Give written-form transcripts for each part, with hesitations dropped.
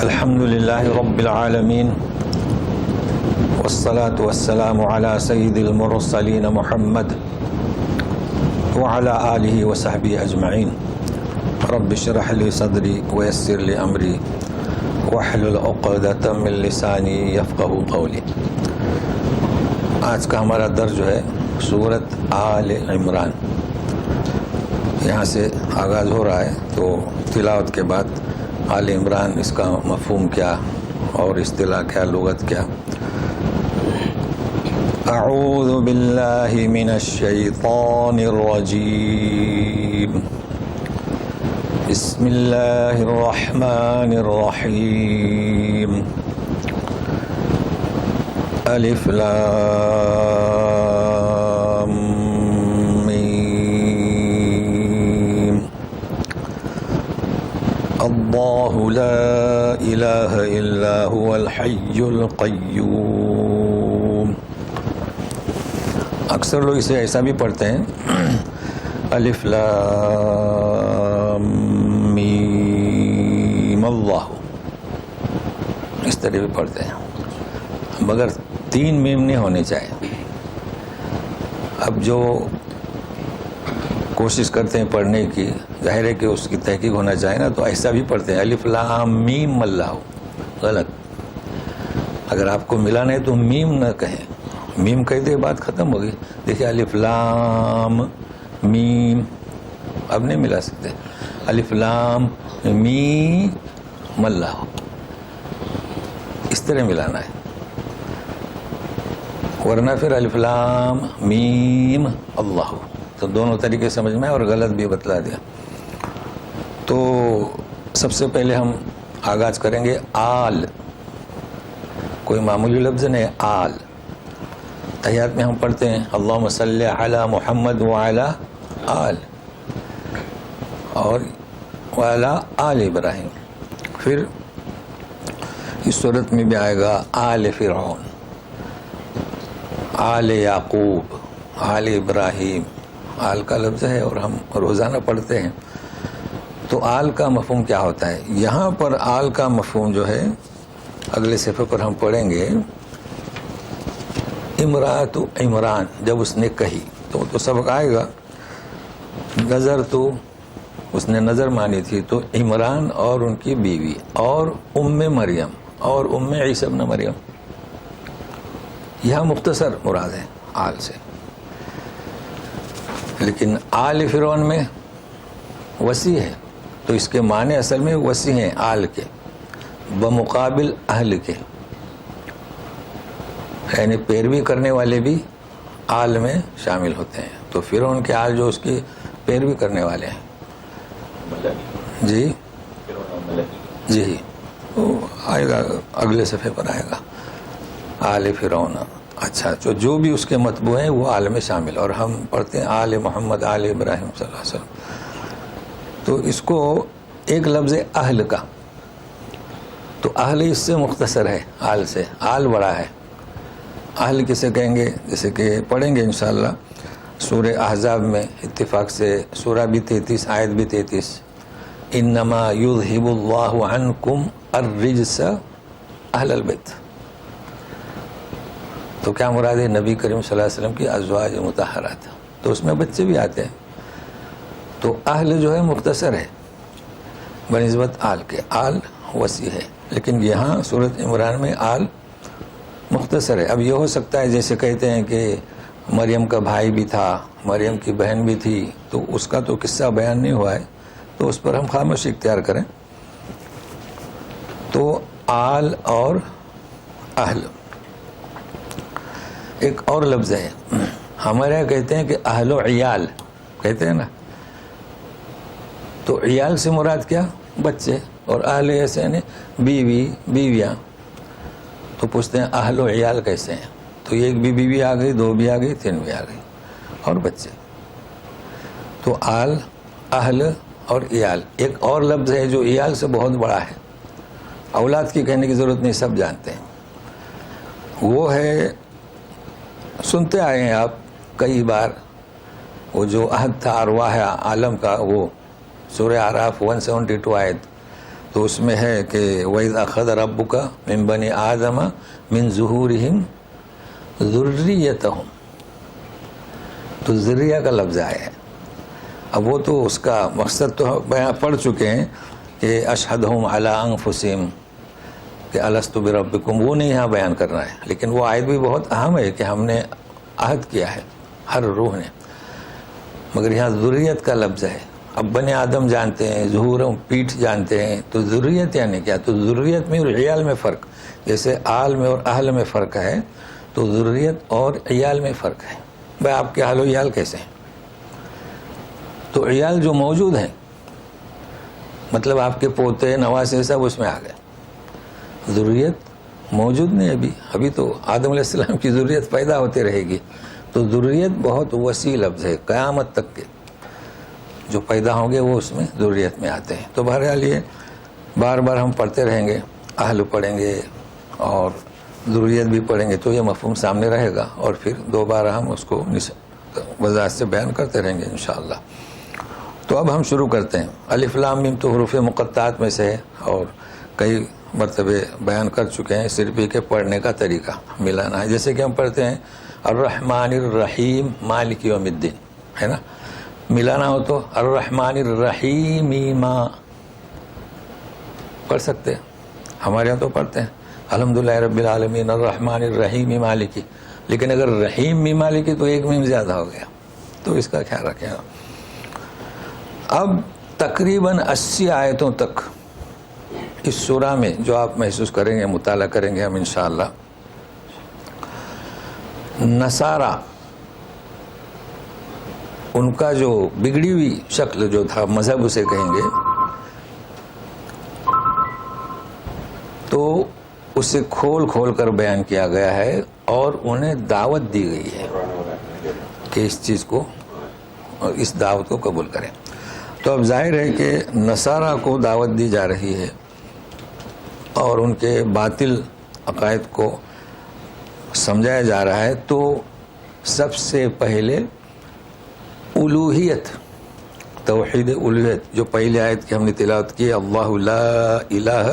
الحمد للہ رب العالمین والصلاة والسلام علی سید المرسلین محمد وعلی آلہ وصحبہ اجمعین رب اشرح لی صدری ویسر لی امری واحلل عقدۃ من لسانی یفقہوا قولی۔ آج کا ہمارا درس جو ہے سورۃ آل عمران، یہاں سے آغاز ہو رہا ہے، تو تلاوت کے بعد آل عمران اس کا مفہوم کیا اور اصطلاح کیا، لغت کیا۔ اعوذ باللہ من الشیطان الرجیم، بسم اللہ الرحمن الرحیم، الف لام میم، اللہ لا الہ الا هو الحی القیوم۔ اکثر لوگ اسے ایسا بھی پڑھتے ہیں، الف لام میم اللہ، اس طرح بھی پڑھتے ہیں، مگر 3 میم نہیں ہونے چاہیے۔ اب جو کوشش کرتے ہیں پڑھنے کی، ظاہر ہے کہ اس کی تحقیق ہونا چاہیے نا، تو ایسا بھی پڑھتے ہیں الف لام میم اللہ، غلط۔ اگر آپ کو ملا نہیں تو میم نہ کہیں، میم کہہ دے بات ختم ہوگی۔ دیکھیں الف لام میم، اب نہیں ملا سکتے، الف لام میم اللہ، اس طرح ملانا ہے، ورنہ پھر الف لام میم اللہ، تو دونوں طریقے سمجھ میں اور غلط بھی بتلا دیا۔ تو سب سے پہلے ہم آغاز کریں گے آل، کوئی معمولی لفظ نہیں، آل۔ تحیات میں ہم پڑھتے ہیں اللہم صلی علی محمد وعلی آل، اور وعلی آل ابراہیم۔ پھر اس صورت میں بھی آئے گا آل فرعون، آل یعقوب، آل ابراہیم، آل کا لفظ ہے اور ہم روزانہ پڑھتے ہیں۔ تو آل کا مفہوم کیا ہوتا ہے؟ یہاں پر آل کا مفہوم جو ہے اگلے صفحے پر ہم پڑھیں گے، امراۃ عمران، جب اس نے کہی تو سبق آئے گا، نظر تو اس نے نظر مانی تھی، تو عمران اور ان کی بیوی اور مریم اور عیسی ابن مریم، یہاں مختصر مراد ہے آل سے، لیکن آل فرعون میں وسیع ہے، تو اس کے معنی اصل میں وسیع ہیں آل کے بمقابل اہل کے، یعنی پیروی کرنے والے بھی آل میں شامل ہوتے ہیں۔ تو فرعون کے آل جو اس کی پیروی کرنے والے ہیں، جی جی، وہ آئے گا اگلے صفحے پر آئے گا آل فرعون۔ اچھا، جو بھی اس کے متبوع ہیں وہ آل میں شامل، اور ہم پڑھتے ہیں آل محمد آل ابراہیم صلی اللہ علیہ وسلم۔ تو اس کو ایک لفظ اہل کا، تو اہل اس سے مختصر ہے آل سے، آل بڑا ہے۔ اہل کسے کہیں گے؟ جیسے کہ پڑھیں گے انشاءاللہ سورہ احزاب میں اتفاق سے، سورہ بھی 33، آیت بھی 33، انما یذہب اللہ عنکم الرجس اہل البیت۔ تو کیا مراد ہے؟ نبی کریم صلی اللہ علیہ وسلم کی ازواج مطہرات، تو اس میں بچے بھی آتے ہیں۔ تو اہل جو ہے مختصر ہے بنسبت آل کے، آل وسیع ہے، لیکن یہاں سورۃ عمران میں آل مختصر ہے۔ اب یہ ہو سکتا ہے جیسے کہتے ہیں کہ مریم کا بھائی بھی تھا، مریم کی بہن بھی تھی، تو اس کا تو قصہ بیان نہیں ہوا ہے، تو اس پر ہم خاموشی اختیار کریں۔ تو آل اور اہل، ایک اور لفظ ہے ہمارے یہاں کہتے ہیں کہ اہل و عیال کہتے ہیں نا، تو عیال سے مراد کیا؟ بچے، اور اہل ایسے یعنی بیویاں۔ تو پوچھتے ہیں اہل و عیال کیسے ہیں؟ تو ایک بھی بیوی آ گئی، 2 بھی آ گئی، 3 بھی آ گئی، اور بچے۔ تو آل، اہل اور عیال۔ ایک اور لفظ ہے جو عیال سے بہت بڑا ہے، اولاد کی کہنے کی ضرورت نہیں، سب جانتے ہیں، وہ ہے، سنتے آئے ہیں آپ کئی بار، وہ جو عہد تھا ارواح عالم کا، وہ سورہ اعراف 172 آیت، تو تو اس میں ہے کہ وَإِذْ أَخَذَ رَبُّكَ مِن بَنِي آدَمَ مِن ظُهُورِهِمْ ذُرِّيَّتَهُمْ، تو ذریہ کا لفظ آیا ہے. اب وہ تو اس کا مقصد تو بیان پڑھ چکے ہیں کہ اشہدہم علی انفسہم کہ الست بربکم، وہ نہیں یہاں بیان کرنا ہے. لیکن وہ آیت بھی بہت اہم ہے کہ ہم نے عہد کیا ہے ہر روح نے، مگر یہاں ذریت کا لفظ ہے. اب بنی آدم جانتے ہیں، ظہور پیٹھ جانتے ہیں، تو ذریت یعنی کیا؟ تو ذریت میں اور عیال میں فرق، جیسے آل میں اور اہل میں فرق ہے تو ذریت اور عیال میں فرق ہے. بھائی آپ کے اہل و عیال کیسے ہیں؟ تو عیال جو موجود ہیں، مطلب آپ کے پوتے نواسے سب اس میں آ گئے. ذریت موجود نہیں ابھی تو آدم علیہ السلام کی ذریت پیدا ہوتی رہے گی. تو ذریت بہت وسیع لفظ ہے، قیامت تک کے جو پیدا ہوں گے وہ اس میں ذریت میں آتے ہیں. تو بہرحال یہ بار بار ہم پڑھتے رہیں گے، اہل پڑھیں گے اور ذریت بھی پڑھیں گے تو یہ مفہوم سامنے رہے گا، اور پھر دوبارہ ہم اس کو وضاحت سے بیان کرتے رہیں گے انشاءاللہ. تو اب ہم شروع کرتے ہیں. الف لام میم تو حروف مقطعات میں سے ہے اور کئی مرتبے بیان کر چکے ہیں. صرف یہ کہ پڑھنے کا طریقہ ملانا ہے. جیسے کہ ہم پڑھتے ہیں الرحمن الرحیم مالک یوم الدین، ہے نا. ملانا ہو تو الرحمن الرحیم ما پڑھ سکتے ہیں. ہمارے یہاں تو پڑھتے ہیں الحمدللہ رب العالمین الرحمن الرحیم مالکی، لیکن اگر رحیم مالکی تو ایک میم زیادہ ہو گیا، تو اس کا خیال رکھیں. اب تقریباً 80 آیتوں تک اس سورہ میں جو آپ محسوس کریں گے، مطالعہ کریں گے ہم انشاءاللہ، نصارہ ان کا جو بگڑی ہوئی شکل جو تھا، مذہب اسے کہیں گے، تو اسے کھول کھول کر بیان کیا گیا ہے اور انہیں دعوت دی گئی ہے کہ اس چیز کو، اس دعوت کو قبول کریں. تو اب ظاہر ہے کہ نصارہ کو دعوت دی جا رہی ہے اور ان کے باطل عقائد کو سمجھایا جا رہا ہے. تو سب سے پہلے الوہیت، توحید الوہیت، جو پہلی آیت کی ہم نے تلاوت کی، اللہ لا الہ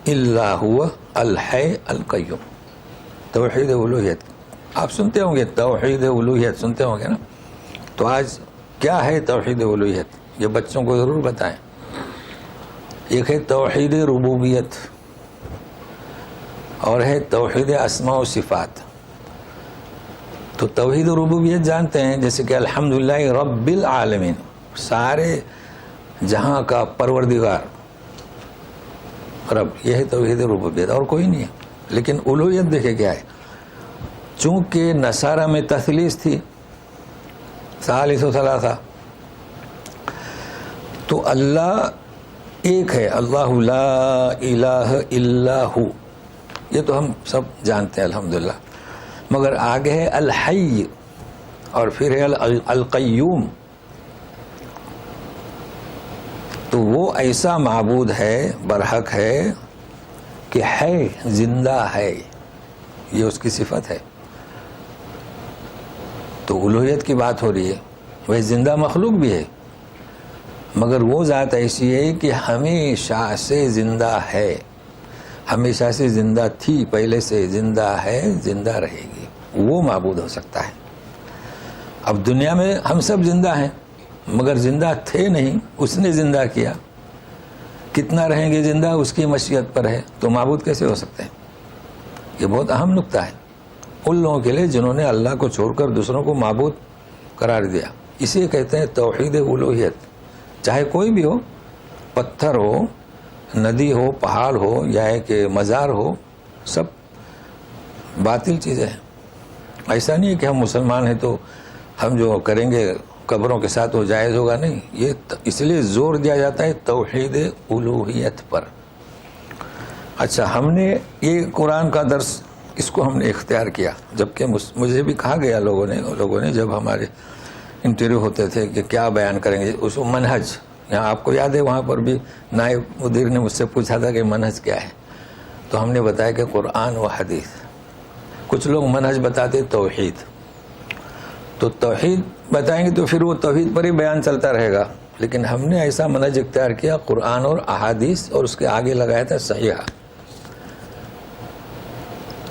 الا هو الحی القیوم، توحید الوہیت. آپ سنتے ہوں گے توحید الوہیت، سنتے ہوں گے نا. تو آج کیا ہے توحید الوہیت؟ یہ بچوں کو ضرور بتائیں. ایک ہے توحید ربوبیت اور ہے توحید اسماء و صفات. تو توحید ربوبیت جانتے ہیں، جیسے کہ الحمدللہ رب العالمین، سارے جہاں کا پروردگار رب، یہ ہے توحید ربوبیت، اور کوئی نہیں ہے. لیکن الوہیت دیکھیں کیا ہے. چونکہ نصارہ میں تثلیث تھی، ثالث و ثلاثہ، تو اللہ ایک ہے، اللہ لا الہ الا ہو، یہ تو ہم سب جانتے ہیں الحمدللہ. مگر آگے ہے الحی اور پھر ہے القیوم. تو وہ ایسا معبود ہے، برحق ہے کہ ہے، زندہ ہے، یہ اس کی صفت ہے. تو الوہیت کی بات ہو رہی ہے. وہ زندہ مخلوق بھی ہے، مگر وہ ذات ایسی ہے کہ ہمیشہ سے زندہ ہے، ہمیشہ سے زندہ تھی، پہلے سے زندہ ہے، زندہ رہے گی. وہ معبود ہو سکتا ہے. اب دنیا میں ہم سب زندہ ہیں، مگر زندہ تھے نہیں، اس نے زندہ کیا. کتنا رہیں گے زندہ اس کی مشیت پر ہے. تو معبود کیسے ہو سکتے ہیں؟ یہ بہت اہم نقطہ ہے ان لوگوں کے لیے جنہوں نے اللہ کو چھوڑ کر دوسروں کو معبود قرار دیا. اسے کہتے ہیں توحید الوہیت. چاہے کوئی بھی ہو، پتھر ہو، ندی ہو، پہاڑ ہو، یا کہ مزار ہو، سب باطل چیزیں ہیں. ایسا نہیں ہے کہ ہم مسلمان ہیں تو ہم جو کریں گے قبروں کے ساتھ وہ جائز ہوگا، نہیں. یہ اس لیے زور دیا جاتا ہے توحید الوہیت پر. اچھا، ہم نے یہ قرآن کا درس اس کو ہم نے اختیار کیا، جبکہ مجھے بھی کہا گیا لوگوں نے جب ہمارے انٹرویو ہوتے تھے کہ کیا بیان کریں گے، اس کو منہج. یہاں آپ کو یاد ہے وہاں پر بھی نائب مدیر نے مجھ سے پوچھا تھا کہ منہج کیا ہے، تو ہم نے بتایا کہ قرآن و حدیث. کچھ لوگ منہج بتاتے توحید، تو توحید بتائیں گے تو پھر وہ توحید پر ہی بیان چلتا رہے گا. لیکن ہم نے ایسا منہج اختیار کیا قرآن اور احادیث اور اس کے آگے لگایا تھا صحیحہ.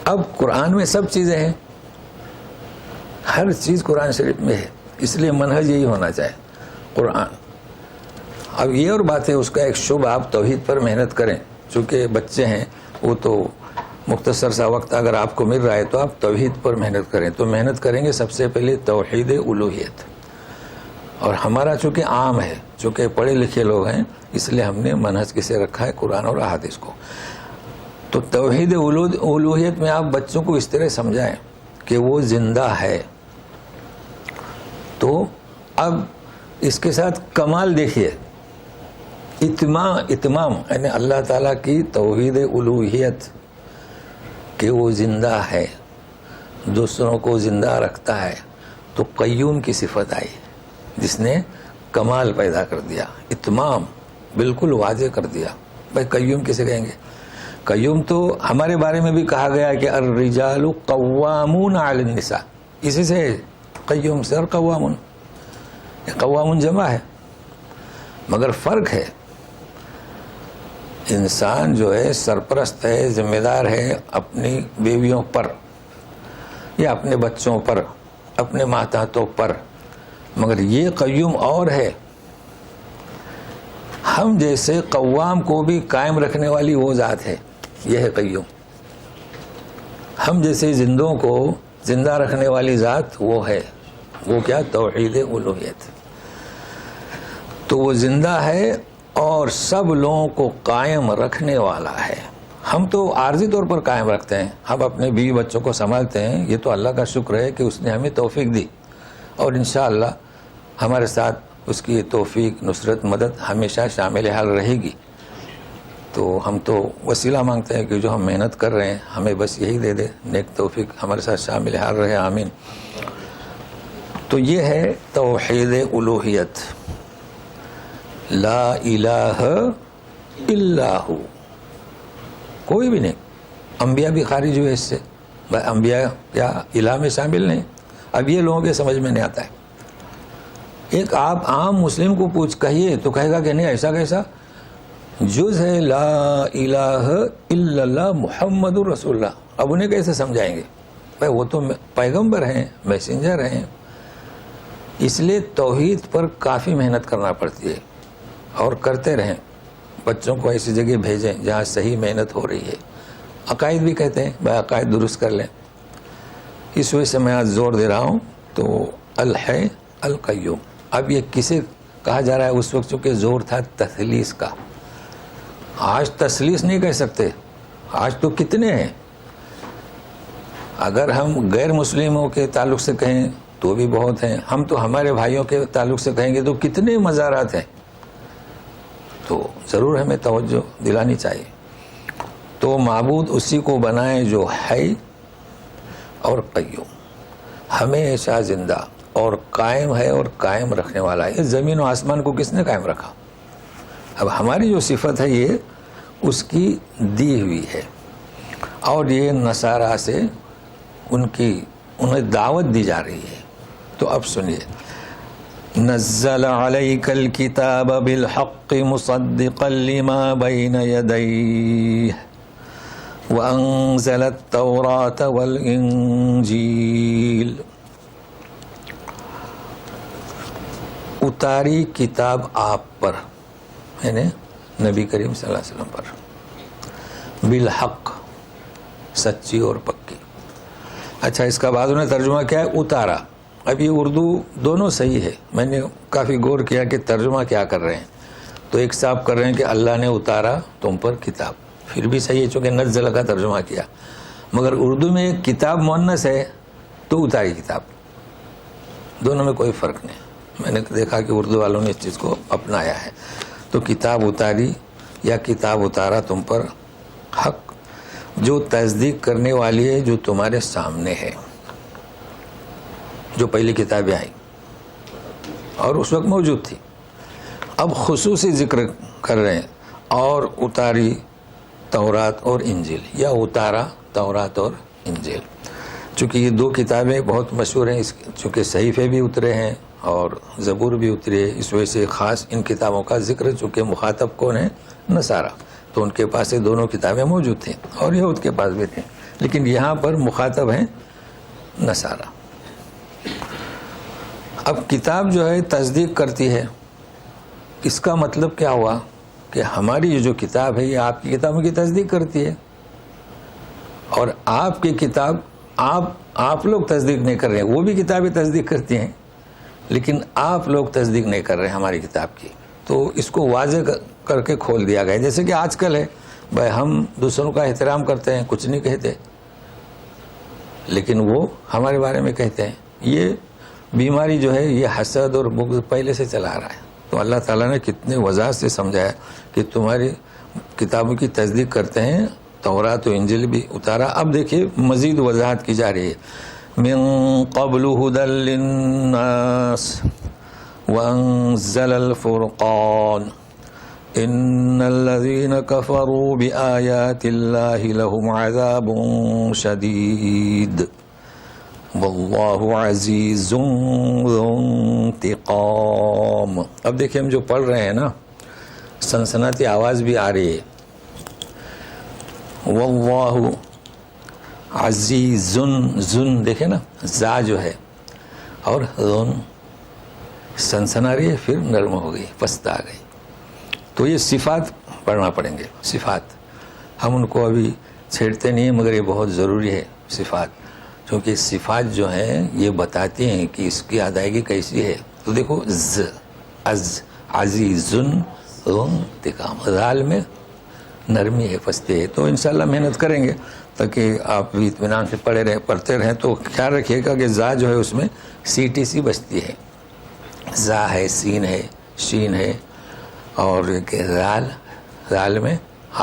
اب قرآن میں سب چیزیں ہیں, ہر چیز قرآن شریف میں ہے, اس لیے منہج یہی ہونا چاہیے قرآن. اب یہ اور بات ہے اس کا ایک شبہ, آپ توحید پر محنت کریں, چونکہ بچے ہیں وہ تو مختصر سا وقت اگر آپ کو مل رہا ہے تو آپ توحید پر محنت کریں. تو محنت کریں گے سب سے پہلے توحید الوہیت, اور ہمارا چونکہ عام ہے, چونکہ پڑھے لکھے لوگ ہیں, اس لیے ہم نے منہج کسے رکھا ہے قرآن اور احادیث کو. تو توحید الوہیت میں آپ بچوں کو اس طرح سمجھائیں کہ وہ زندہ ہے. تو اب اس کے ساتھ کمال دیکھیے, اتمام یعنی اللہ تعالیٰ کی توحید الوہیت کہ وہ زندہ ہے, دوسروں کو زندہ رکھتا ہے. تو قیوم کی صفت آئی جس نے کمال پیدا کر دیا, اتمام بالکل واضح کر دیا. بھائی قیوم کسے کہیں گے؟ قیوم تو ہمارے بارے میں بھی کہا گیا کہ الرجال قوامون علی النساء, اسی سے قیوم سے, اور قوامون جمع ہے. مگر فرق ہے, انسان جو ہے سرپرست ہے, ذمہ دار ہے اپنی بیویوں پر یا اپنے بچوں پر, اپنے ماتحتوں پر, مگر یہ قیوم اور ہے. ہم جیسے قوام کو بھی قائم رکھنے والی وہ ذات ہے, یہ ہے قیوم. ہم جیسے زندوں کو زندہ رکھنے والی ذات وہ ہے, وہ کیا؟ توحید الوہیت. تو وہ زندہ ہے اور سب لوگوں کو قائم رکھنے والا ہے. ہم تو عارضی طور پر قائم رکھتے ہیں, ہم اپنے بیوی بچوں کو سنبھالتے ہیں, یہ تو اللہ کا شکر ہے کہ اس نے ہمیں توفیق دی, اور انشاءاللہ ہمارے ساتھ اس کی توفیق, نصرت, مدد ہمیشہ شامل حال رہے گی. تو ہم تو وسیلہ مانگتے ہیں کہ جو ہم محنت کر رہے ہیں ہمیں بس یہی دے دے, نیک توفیق ہمارے ساتھ شامل حال رہے, آمین. تو یہ ہے توحید الوہیت, لا الہ الا ہو. کوئی بھی نہیں, انبیاء بھی خارج ہوئے اس سے. انبیاء کیا الہ میں شامل نہیں؟ اب یہ لوگوں کے سمجھ میں نہیں آتا ہے. ایک آپ عام مسلم کو کہیے تو کہے گا کہ نہیں, ایسا کیسا جز ہے لا الہ الا اللہ محمد رسول اللہ. اب انہیں کیسے سمجھائیں گے؟ بھائی وہ تو پیغمبر ہیں, میسنجر ہیں. اس لیے توحید پر کافی محنت کرنا پڑتی ہے, اور کرتے رہیں. بچوں کو ایسی جگہ بھیجیں جہاں صحیح محنت ہو رہی ہے. عقائد بھی کہتے ہیں بھائی عقائد درست کر لیں. اس وجہ سے میں آج زور دے رہا ہوں. تو الحی القیوم. اب یہ کسے کہا جا رہا ہے؟ اس وقت چونکہ زور تھا تثلیث کا. آج تثلیث نہیں کہہ سکتے, آج تو کتنے ہیں. اگر ہم غیر مسلموں کے تعلق سے کہیں تو بھی بہت ہیں, ہم تو ہمارے بھائیوں کے تعلق سے کہیں گے تو کتنے مزارات ہیں. تو ضرور ہمیں توجہ دلانی چاہیے. تو معبود اسی کو بنائیں جو ہے اور قیوم, ہمیشہ زندہ اور قائم ہے اور قائم رکھنے والا ہے. زمین و آسمان کو کس نے قائم رکھا؟ اب ہماری جو صفت ہے یہ اس کی دی ہوئی ہے, اور یہ نصارہ سے انہیں دعوت دی جا رہی ہے. تو اب سنیے, نزل علیک الکتاب بالحق مصدقا لما بین یدیہ وانزل التوراۃ والانجیل. اتاری کتاب آپ پر, یعنی نبی کریم صلی اللہ علیہ وسلم پر, بالحق, سچی اور پکی. اچھا, اس کا بعد انہوں نے ترجمہ کیا ہے اتارا. اب یہ اردو دونوں صحیح ہے, میں نے کافی غور کیا کہ ترجمہ کیا کر رہے ہیں. تو ایک صاحب کر رہے ہیں کہ اللہ نے اتارا تم پر کتاب, پھر بھی صحیح ہے چونکہ نزل کا ترجمہ کیا. مگر اردو میں کتاب مؤنث ہے تو اتاری کتاب, دونوں میں کوئی فرق نہیں. میں نے دیکھا کہ اردو والوں نے اس چیز کو اپنایا ہے. تو کتاب اتاری یا کتاب اتارا تم پر حق, جو تصدیق کرنے والی ہے جو تمہارے سامنے ہے, جو پہلی کتابیں آئیں اور اس وقت موجود تھی. اب خصوصی ذکر کر رہے ہیں, اور اتاری تورات اور انجیل, یا اتارا تورات اور انجیل. چونکہ یہ دو کتابیں بہت مشہور ہیں، چونکہ صحیفے بھی اترے ہیں اور زبور بھی اتری ہے، اس وجہ سے خاص ان کتابوں کا ذکر، چونکہ مخاطب کون ہے؟ نصارہ، تو ان کے پاس یہ دونوں کتابیں موجود تھیں اور یہود کے پاس بھی تھیں، لیکن یہاں پر مخاطب ہیں نصارہ۔ اب کتاب جو ہے تصدیق کرتی ہے، اس کا مطلب کیا ہوا کہ ہماری یہ جو کتاب ہے یہ آپ کی کتابوں کی تصدیق کرتی ہے، اور آپ کی کتاب آپ لوگ تصدیق نہیں کر رہے ہیں، وہ بھی کتابیں تصدیق کرتی ہیں لیکن آپ لوگ تصدیق نہیں کر رہے ہیں ہماری کتاب کی۔ تو اس کو واضح کر کے کھول دیا گیا، جیسے کہ آج کل ہے بھائی ہم دوسروں کا احترام کرتے ہیں، کچھ نہیں کہتے، لیکن وہ ہمارے بارے میں کہتے ہیں۔ یہ بیماری جو ہے یہ حسد اور بغض پہلے سے چلا آ رہا ہے، تو اللہ تعالیٰ نے کتنے وضاحت سے سمجھایا کہ تمہاری کتابوں کی تصدیق کرتے ہیں، تورات و انجیل بھی اتارا۔ اب دیکھیے مزید وضاحت کی جا رہی ہے، من قبل هدى للناس وانزل الفرقان ان الذين كفروا بآيات الله لهم عذاب شديد والله عزيز ذو انتقام۔ اب دیکھیں ہم جو پڑھ رہے ہیں نا، سنسناتی آواز بھی آ رہی ہے، واللہ عزیز، زن دیکھیں نا، زا جو ہے اور ذن سنسنا رہی ہے، پھر نرم ہو گئی، پست آ گئی، تو یہ صفات پڑھنا پڑیں گے۔ صفات ہم ان کو ابھی چھیڑتے نہیں ہیں، مگر یہ بہت ضروری ہے صفات، کیونکہ صفات جو ہیں یہ بتاتی ہیں کہ اس کی ادائیگی کیسی ہے۔ تو دیکھو ز، از، عزیز، ذو انتقام، ذال میں نرمی ہے، پستی ہے۔ تو انشاءاللہ محنت کریں گے تاکہ آپ بھی اطمینان سے پڑھتے رہیں۔ تو خیال رکھیے گا کہ زا جو ہے اس میں سی ٹی سی بچتی ہے، زا ہے، سین ہے، شین ہے، اور زال میں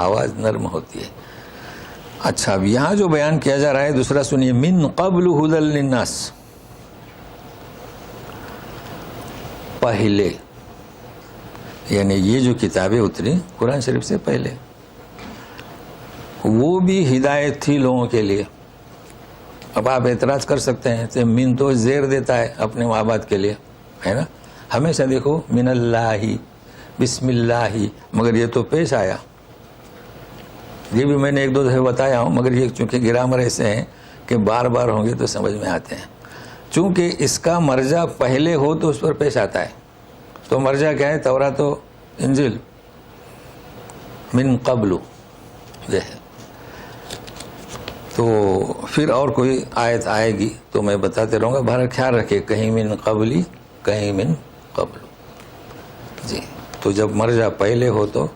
آواز نرم ہوتی ہے۔ اچھا، اب یہاں جو بیان کیا جا رہا ہے دوسرا سنیے، من قبل ہدی للناس، پہلے، یعنی یہ جو کتابیں اتری قرآن شریف سے پہلے، وہ بھی ہدایت تھی لوگوں کے لیے۔ اب آپ اعتراض کر سکتے ہیں کہ من تو زیر دیتا ہے اپنے ماں باپ کے لیے، ہے نا، ہمیشہ دیکھو من اللہ، بسم اللہ، مگر یہ تو پیش آیا، یہ بھی میں نے ایک دو دفعہ بتایا ہوں، مگر یہ چونکہ گرامر ایسے ہیں کہ بار بار ہوں گے تو سمجھ میں آتے ہیں۔ چونکہ اس کا مرجع پہلے ہو تو اس پر پیش آتا ہے، تو مرجع کیا ہے؟ تورات و انجیل، من قبل یہ ہے۔ تو پھر اور کوئی آیت آئے گی تو میں بتاتے رہوں گا، بہرحال خیال رکھے کہیں من قبلی، کہیں من قبل، جی۔ تو جب مرجع پہلے ہو تو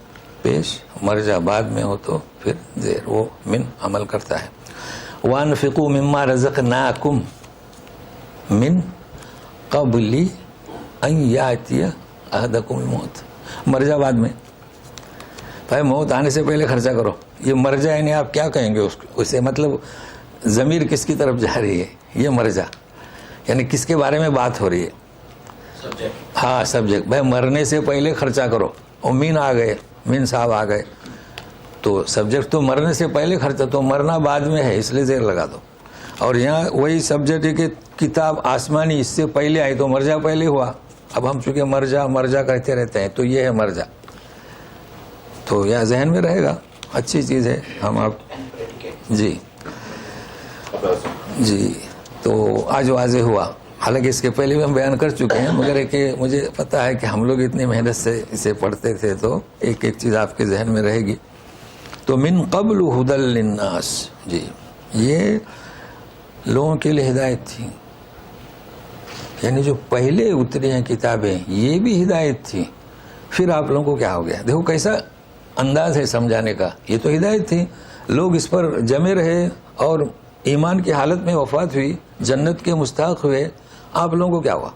پیش، مرجع بعد میں ہو تو پھر زیر، وہ من عمل کرتا ہے۔ وَأَنفِقُوا مِمَّا رَزَقْنَاكُمْ مِن قَبْلِ أَن يَأْتِيَ أَحَدَكُمُ الْمَوْتُ، مرجع بعد میں، بھائی موت آنے سے پہلے خرچہ کرو۔ یہ مرجع یعنی آپ کیا کہیں گے اسے، مطلب ضمیر کس کی طرف جا رہی ہے؟ یہ مرجع یعنی کس کے بارے میں بات ہو رہی ہے؟ ہاں، سبجیکٹ، بھائی مرنے سے پہلے خرچہ کرو، اور مین آ گئے، مین صاحب آ گئے، تو سبجیکٹ تو مرنے سے پہلے خرچہ، تو مرنا بعد میں ہے اس لیے زیر لگا دو۔ اور یہاں وہی سبجیکٹ ہے کہ کتاب آسمانی اس سے پہلے آئی تو مرجع پہلے ہوا۔ اب ہم چونکہ مرجع کہتے رہتے ہیں تو یہ ہے مرجع، تو یہ ذہن میں رہے گا، اچھی چیز ہے۔ ہم آپ جی تو آج واضح ہوا، حالانکہ اس کے پہلے بھی ہم بیان کر چکے ہیں، مگر کہ مجھے پتہ ہے کہ ہم لوگ اتنی محنت سے اسے پڑھتے تھے تو ایک ایک چیز آپ کے ذہن میں رہے گی۔ تو من قبل ہدی للناس، جی، یہ لوگوں کے لیے ہدایت تھی، یعنی جو پہلے اتری ہیں کتابیں یہ بھی ہدایت تھی۔ پھر آپ لوگوں کو کیا ہو گیا؟ دیکھو کیسا انداز ہے سمجھانے کا، یہ تو ہدایت تھی، لوگ اس پر جمے رہے اور ایمان کی حالت میں وفات ہوئی، جنت کے مستحق ہوئے، آپ لوگوں کو کیا ہوا؟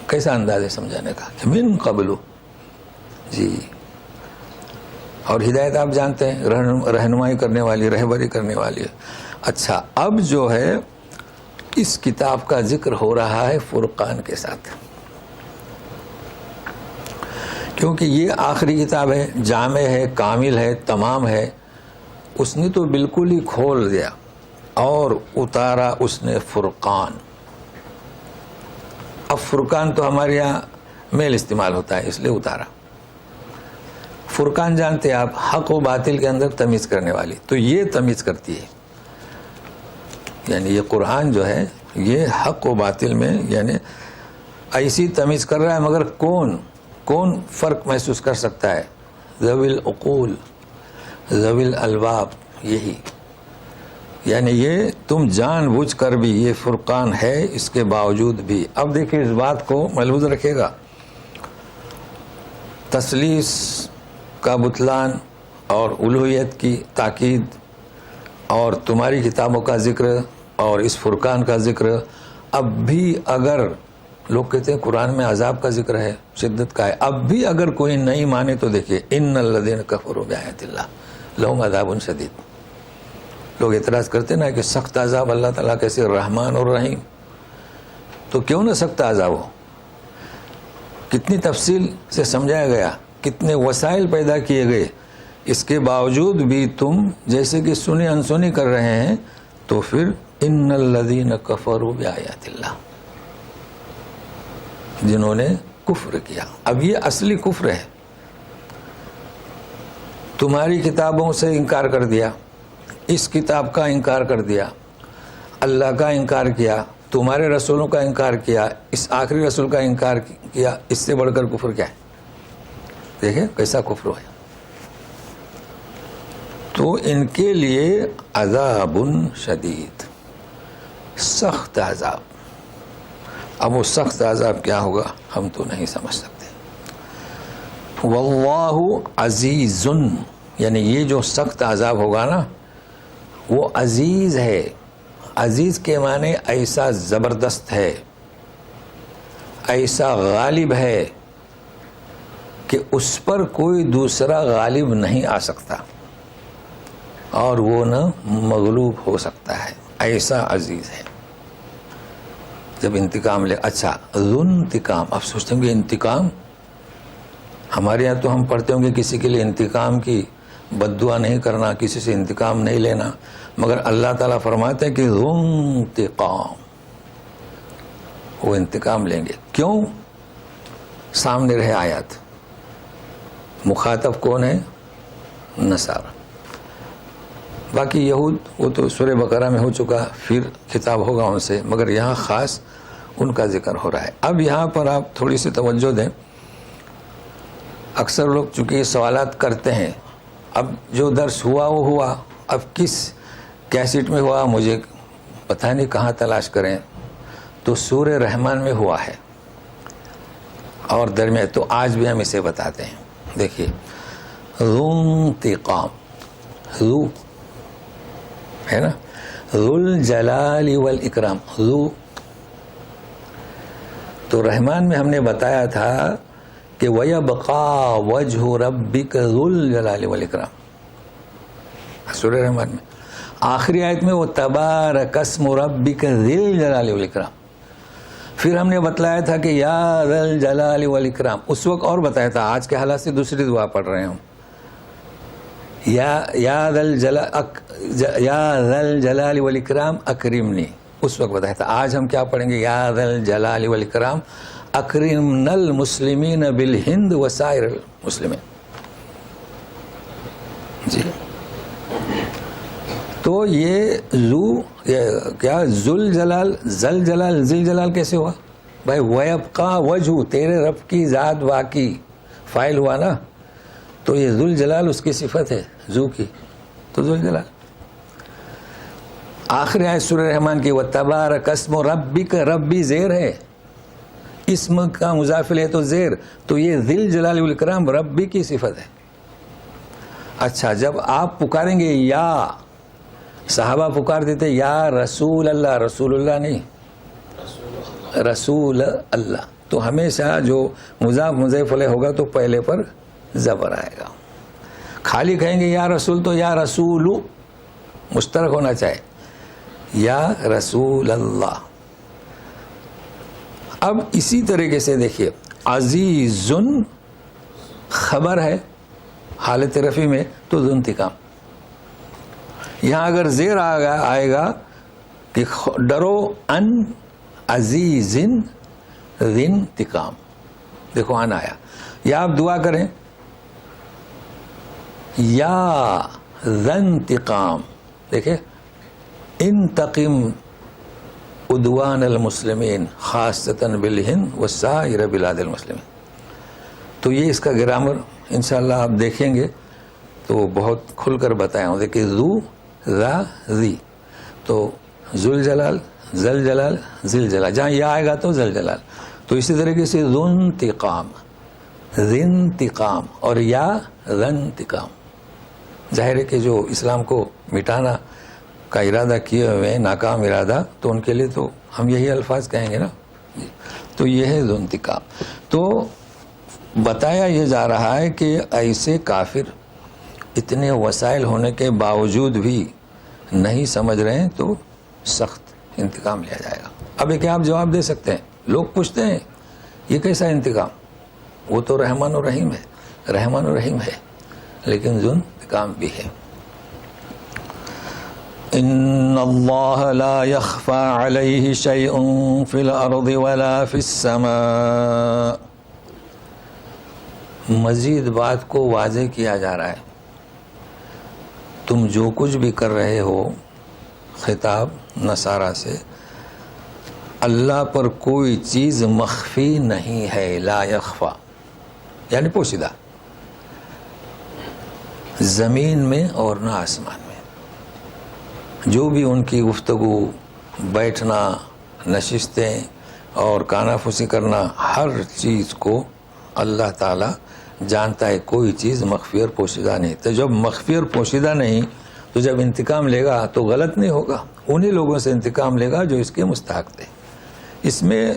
کیسا انداز ہے سمجھانے کا کہ من قبل، جی۔ اور ہدایت آپ جانتے ہیں رہنمائی کرنے والی، رہبری کرنے والی۔ اچھا، اب جو ہے اس کتاب کا ذکر ہو رہا ہے فرقان کے ساتھ، کیونکہ یہ آخری کتاب ہے، جامع ہے، کامل ہے، تمام ہے۔ اس نے تو بالکل ہی کھول دیا اور اتارا اس نے فرقان. اب فرقان تو ہمارے یہاں میل استعمال ہوتا ہے اس لیے اتارا. فرقان جانتے ہیں آپ, حق و باطل کے اندر تمیز کرنے والی, تو یہ تمیز کرتی ہے. یعنی یہ قرآن جو ہے یہ حق و باطل میں یعنی ایسی تمیز کر رہا ہے, مگر کون فرق محسوس کر سکتا ہے؟ ذوی العقول, ذوی الالباب, یہی. یعنی یہ تم جان بوجھ کر بھی یہ فرقان ہے, اس کے باوجود بھی. اب دیکھیں اس بات کو ملحوظ رکھے گا, تثلیث کا بطلان اور الوہیت کی تاکید اور تمہاری کتابوں کا ذکر اور اس فرقان کا ذکر. اب بھی اگر لوگ کہتے ہیں قرآن میں عذاب کا ذکر ہے, شدت کا ہے, اب بھی اگر کوئی نہیں مانے تو دیکھیے ان الذین کفروا بآیات اللہ لہم عذاب شدید. لوگ اعتراض کرتے نا کہ سخت عذاب, اللہ تعالیٰ کیسے رحمان اور رحیم, تو کیوں نہ سخت عذاب ہو. کتنی تفصیل سے سمجھایا گیا, کتنے وسائل پیدا کیے گئے, اس کے باوجود بھی تم جیسے کہ سنی انسنی کر رہے ہیں. تو پھر ان الذین کفروا بآیات اللہ, جنہوں نے کفر کیا. اب یہ اصلی کفر ہے. تمہاری کتابوں سے انکار کر دیا, اس کتاب کا انکار کر دیا, اللہ کا انکار کیا, تمہارے رسولوں کا انکار کیا, اس آخری رسول کا انکار کیا. اس سے بڑھ کر کفر کیا ہے؟ دیکھیں کیسا کفر ہے. تو ان کے لیے عذاب شدید, سخت عذاب. اب وہ سخت عذاب کیا ہوگا ہم تو نہیں سمجھ سکتے. واللہ عزیز, یعنی یہ جو سخت عذاب ہوگا نا وہ عزیز ہے. عزیز کے معنی ایسا زبردست ہے, ایسا غالب ہے کہ اس پر کوئی دوسرا غالب نہیں آ سکتا اور وہ نہ مغلوب ہو سکتا ہے. ایسا عزیز ہے. جب انتقام لے, اچھا ذو انتقام, آپ سوچتے ہوں گے انتقام, ہمارے یہاں تو ہم پڑھتے ہوں گے کسی کے لیے انتقام کی بد دعا نہیں کرنا, کسی سے انتقام نہیں لینا, مگر اللہ تعالیٰ فرماتے ہیں کہ ذو انتقام, وہ انتقام لیں گے. کیوں؟ سامنے رہے آیات. مخاطب کون ہے؟ نصارہ. باقی یہود وہ تو سورہ بقرہ میں ہو چکا, پھر خطاب ہوگا ان سے, مگر یہاں خاص ان کا ذکر ہو رہا ہے. اب یہاں پر آپ تھوڑی سی توجہ دیں. اکثر لوگ چونکہ سوالات کرتے ہیں, اب جو درس ہوا وہ ہوا, اب کس کیسٹ میں ہوا مجھے پتہ نہیں, کہاں تلاش کریں. تو سورہ رحمان میں ہوا ہے اور درمیان, تو آج بھی ہم اسے بتاتے ہیں. دیکھیے ذو انتقام, ذو ہے نا, ذو الجلال والاکرام, ذو. تو رحمان میں ہم نے بتایا تھا کہ وَيَبْقَى وَجْهُ رَبِّكَ ذُو الْجَلَالِ وَالْإِكْرَامِ, سورہ رحمان میں. آخری آیت میں وَتَبَارَكَ اسْمُ رَبِّكَ ذِي الْجَلَالِ وَالْإِكْرَامِ. پھر ہم نے بتلایا تھا کہ یا ذا الجلال والاکرام, اس وقت اور بتایا تھا. آج کے حالات سے دوسری دعا پڑھ رہے ہیں ہم, یا ذا الجلال والاکرام اکرمنی, اس وقت بتایا تھا. آج ہم کیا پڑھیں گے؟ یا ذا الجلال والاکرام اکرمنا المسلمین بالہند وسائر المسلمین. جی تو یہ کیا ذل جلال, ذل جلال, ذل جلال کیسے ہوا بھائی؟ وَيَبْقَى وَجْهُ, تیرے رب کی ذات باقی, فائل ہوا نا, تو یہ ذل جلال اس کی صفت ہے ذو کی, تو ذل جلال. آخر آیت سورہ رحمان کی وَتَبَارَكَ اسْمُ رَبِّكَ, ربی زیر ہے, اسم کا مضاف ہے تو زیر, تو یہ ذل جلال والاکرام ربی کی صفت ہے. اچھا جب آپ پکاریں گے یا, صحابہ پکار دیتے یا رسول اللہ, رسول اللہ نہیں, رسول اللہ, تو ہمیشہ جو مضاف مضاف علیہ ہوگا تو پہلے پر زبر آئے گا. خالی کہیں گے یا رسول تو یا رسول مشترک ہونا چاہیے, یا رسول اللہ. اب اسی طریقے سے دیکھیے عزیزن خبر ہے حالت رفع میں, تو ذو انتقام. یہاں اگر زیر آئے گا کہ ڈرو ان عزیز ذی انتقام، دیکھو ان آیا، یا آپ دعا کریں یا ذی انتقام، دیکھیں انتقم عدوان المسلمین خاصتاً بالہند وسائر بلاد المسلمین. تو یہ اس کا گرامر انشاءاللہ آپ دیکھیں گے تو بہت کھل کر بتایا ہوں. دیکھیں ذو ذا ذی، تو ذوالجلال ذل جلال ذل جلال، جہاں یہ آئے گا تو ذل جلال. تو اسی طریقے سے ذو انتقام ذی انتقام اور یا ذی انتقام. ظاہر ہے کہ جو اسلام کو مٹانا کا ارادہ کیے ہوئے ہیں، ناکام ارادہ، تو ان کے لیے تو ہم یہی الفاظ کہیں گے نا. تو یہ ہے ذو انتقام. تو بتایا یہ جا رہا ہے کہ ایسے کافر اتنے وسائل ہونے کے باوجود بھی نہیں سمجھ رہے ہیں تو سخت انتقام لیا جائے گا. اب یہ کیا آپ جواب دے سکتے ہیں؟ لوگ پوچھتے ہیں یہ کیسا انتقام؟ وہ تو رحمان الرحیم ہے، رحمان الرحیم ہے، لیکن ذو انتقام بھی ہے. ان اللہ لا یخفی علیہ شیء فی الارض ولا فی السماء. مزید بات کو واضح کیا جا رہا ہے. تم جو کچھ بھی کر رہے ہو، خطاب نصارہ سے، اللہ پر کوئی چیز مخفی نہیں ہے. لا یخفی یعنی پوشیدہ، زمین میں اور نہ آسمان میں. جو بھی ان کی گفتگو، بیٹھنا، نشستیں اور کانافوسی کرنا، ہر چیز کو اللہ تعالی جانتا ہے. کوئی چیز مخفی اور پوشیدہ نہیں. تو جب مخفی اور پوشیدہ نہیں تو جب انتقام لے گا تو غلط نہیں ہوگا. انہی لوگوں سے انتقام لے گا جو اس کے مستحق تھے. اس میں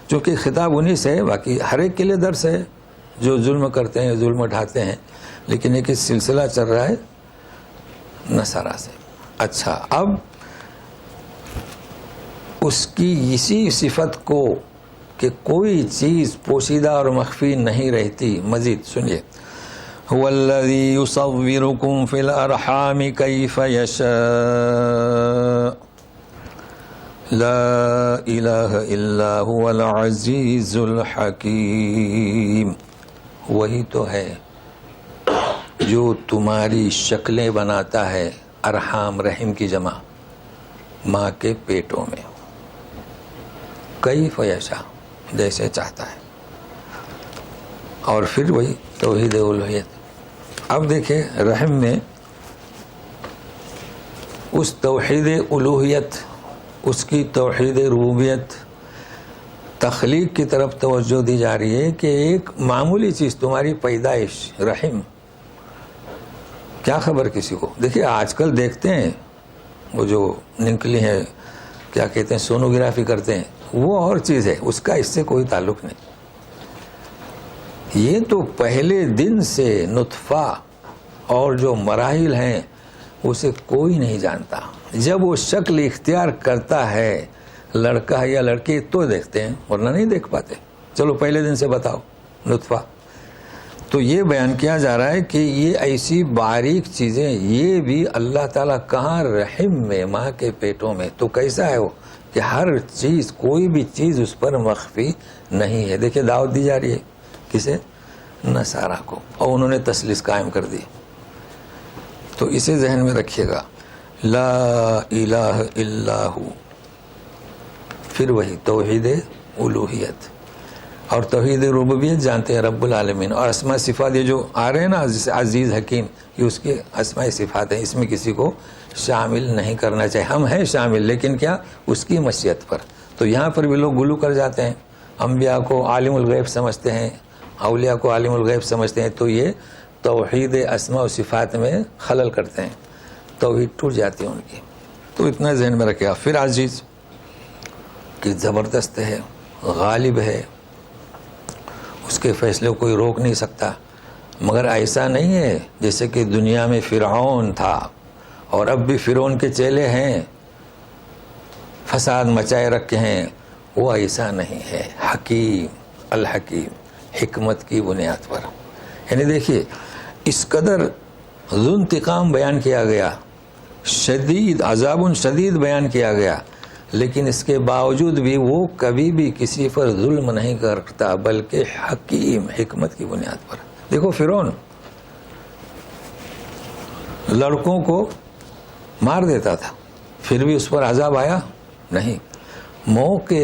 چونکہ خطاب انہی سے ہے، باقی ہر ایک کے لیے درس ہے جو ظلم کرتے ہیں، ظلم اٹھاتے ہیں. لیکن ایک سلسلہ چل رہا ہے نصارہ سے. اچھا، اب اس کی اسی صفت کو کہ کوئی چیز پوشیدہ اور مخفی نہیں رہتی، مزید سنیے. هو الذی یصورکم فی الارحام کیف یشاء لا الہ الا هو العزیز الحکیم. وہی تو ہے جو تمہاری شکلیں بناتا ہے، ارحام رحم کی جمع، ماں کے پیٹوں میں، کیف یشاء جیسے چاہتا ہے. اور پھر وہی توحید الوہیت. اب دیکھیں رحم میں اس توحید الوہیت، اس کی توحید ربوبیت، تخلیق کی طرف توجہ دی جا رہی ہے کہ ایک معمولی چیز تمہاری پیدائش، رحم، کیا خبر کسی کو. دیکھیں آج کل دیکھتے ہیں وہ جو نکلی ہے، کیا کہتے ہیں، سونوگرافی کرتے ہیں، وہ اور چیز ہے، اس کا اس سے کوئی تعلق نہیں. یہ تو پہلے دن سے نطفہ اور جو مراحل ہیں اسے کوئی نہیں جانتا. جب وہ شکل اختیار کرتا ہے، لڑکا یا لڑکی، تو دیکھتے ہیں، ورنہ نہیں دیکھ پاتے. چلو پہلے دن سے بتاؤ نطفہ. تو یہ بیان کیا جا رہا ہے کہ یہ ایسی باریک چیزیں، یہ بھی اللہ تعالیٰ کہاں، رحم میں، ماں کے پیٹوں میں. تو کیسا ہے وہ کہ ہر چیز، کوئی بھی چیز اس پر مخفی نہیں ہے. دیکھیں دعوت دی جا رہی ہے کسے؟ نصارہ کو، اور انہوں نے تثلیث قائم کر دی. تو اسے ذہن میں رکھیے گا، لا الہ الا ہو. پھر وہی توحید الوہیت اور توحید ربوبیت جانتے ہیں، رب العالمین. اور اسماء صفات یہ جو آ رہے ہیں نا، جیسے عزیز حکیم، یہ اس کے اسماء صفات ہیں. اس میں کسی کو شامل نہیں کرنا چاہیے. ہم ہیں شامل، لیکن کیا، اس کی مشیت پر. تو یہاں پر بھی لوگ گلو کر جاتے ہیں، انبیاء کو عالم الغیب سمجھتے ہیں، اولیاء کو عالم الغیب سمجھتے ہیں. تو یہ توحید اسماء و صفات میں خلل کرتے ہیں، توحید ٹوٹ جاتی ہے ان کی. تو اتنا ذہن میں رکھے گا. پھر عزیز کہ زبردست ہے، غالب ہے، اس کے فیصلے کو کوئی روک نہیں سکتا. مگر ایسا نہیں ہے جیسے کہ دنیا میں فرعون تھا اور اب بھی فرعون کے چیلے ہیں، فساد مچائے رکھے ہیں. وہ ایسا نہیں ہے. حکیم، الحکیم، حکمت کی بنیاد پر. یعنی دیکھیے اس قدر ذو انتقام بیان کیا گیا شدید عذاب شدید بیان کیا گیا، لیکن اس کے باوجود بھی وہ کبھی بھی کسی پر ظلم نہیں کرتا، بلکہ حکیم حکمت کی بنیاد پر۔ دیکھو فرعون لڑکوں کو مار دیتا تھا، پھر بھی اس پر عذاب آیا نہیں، موقع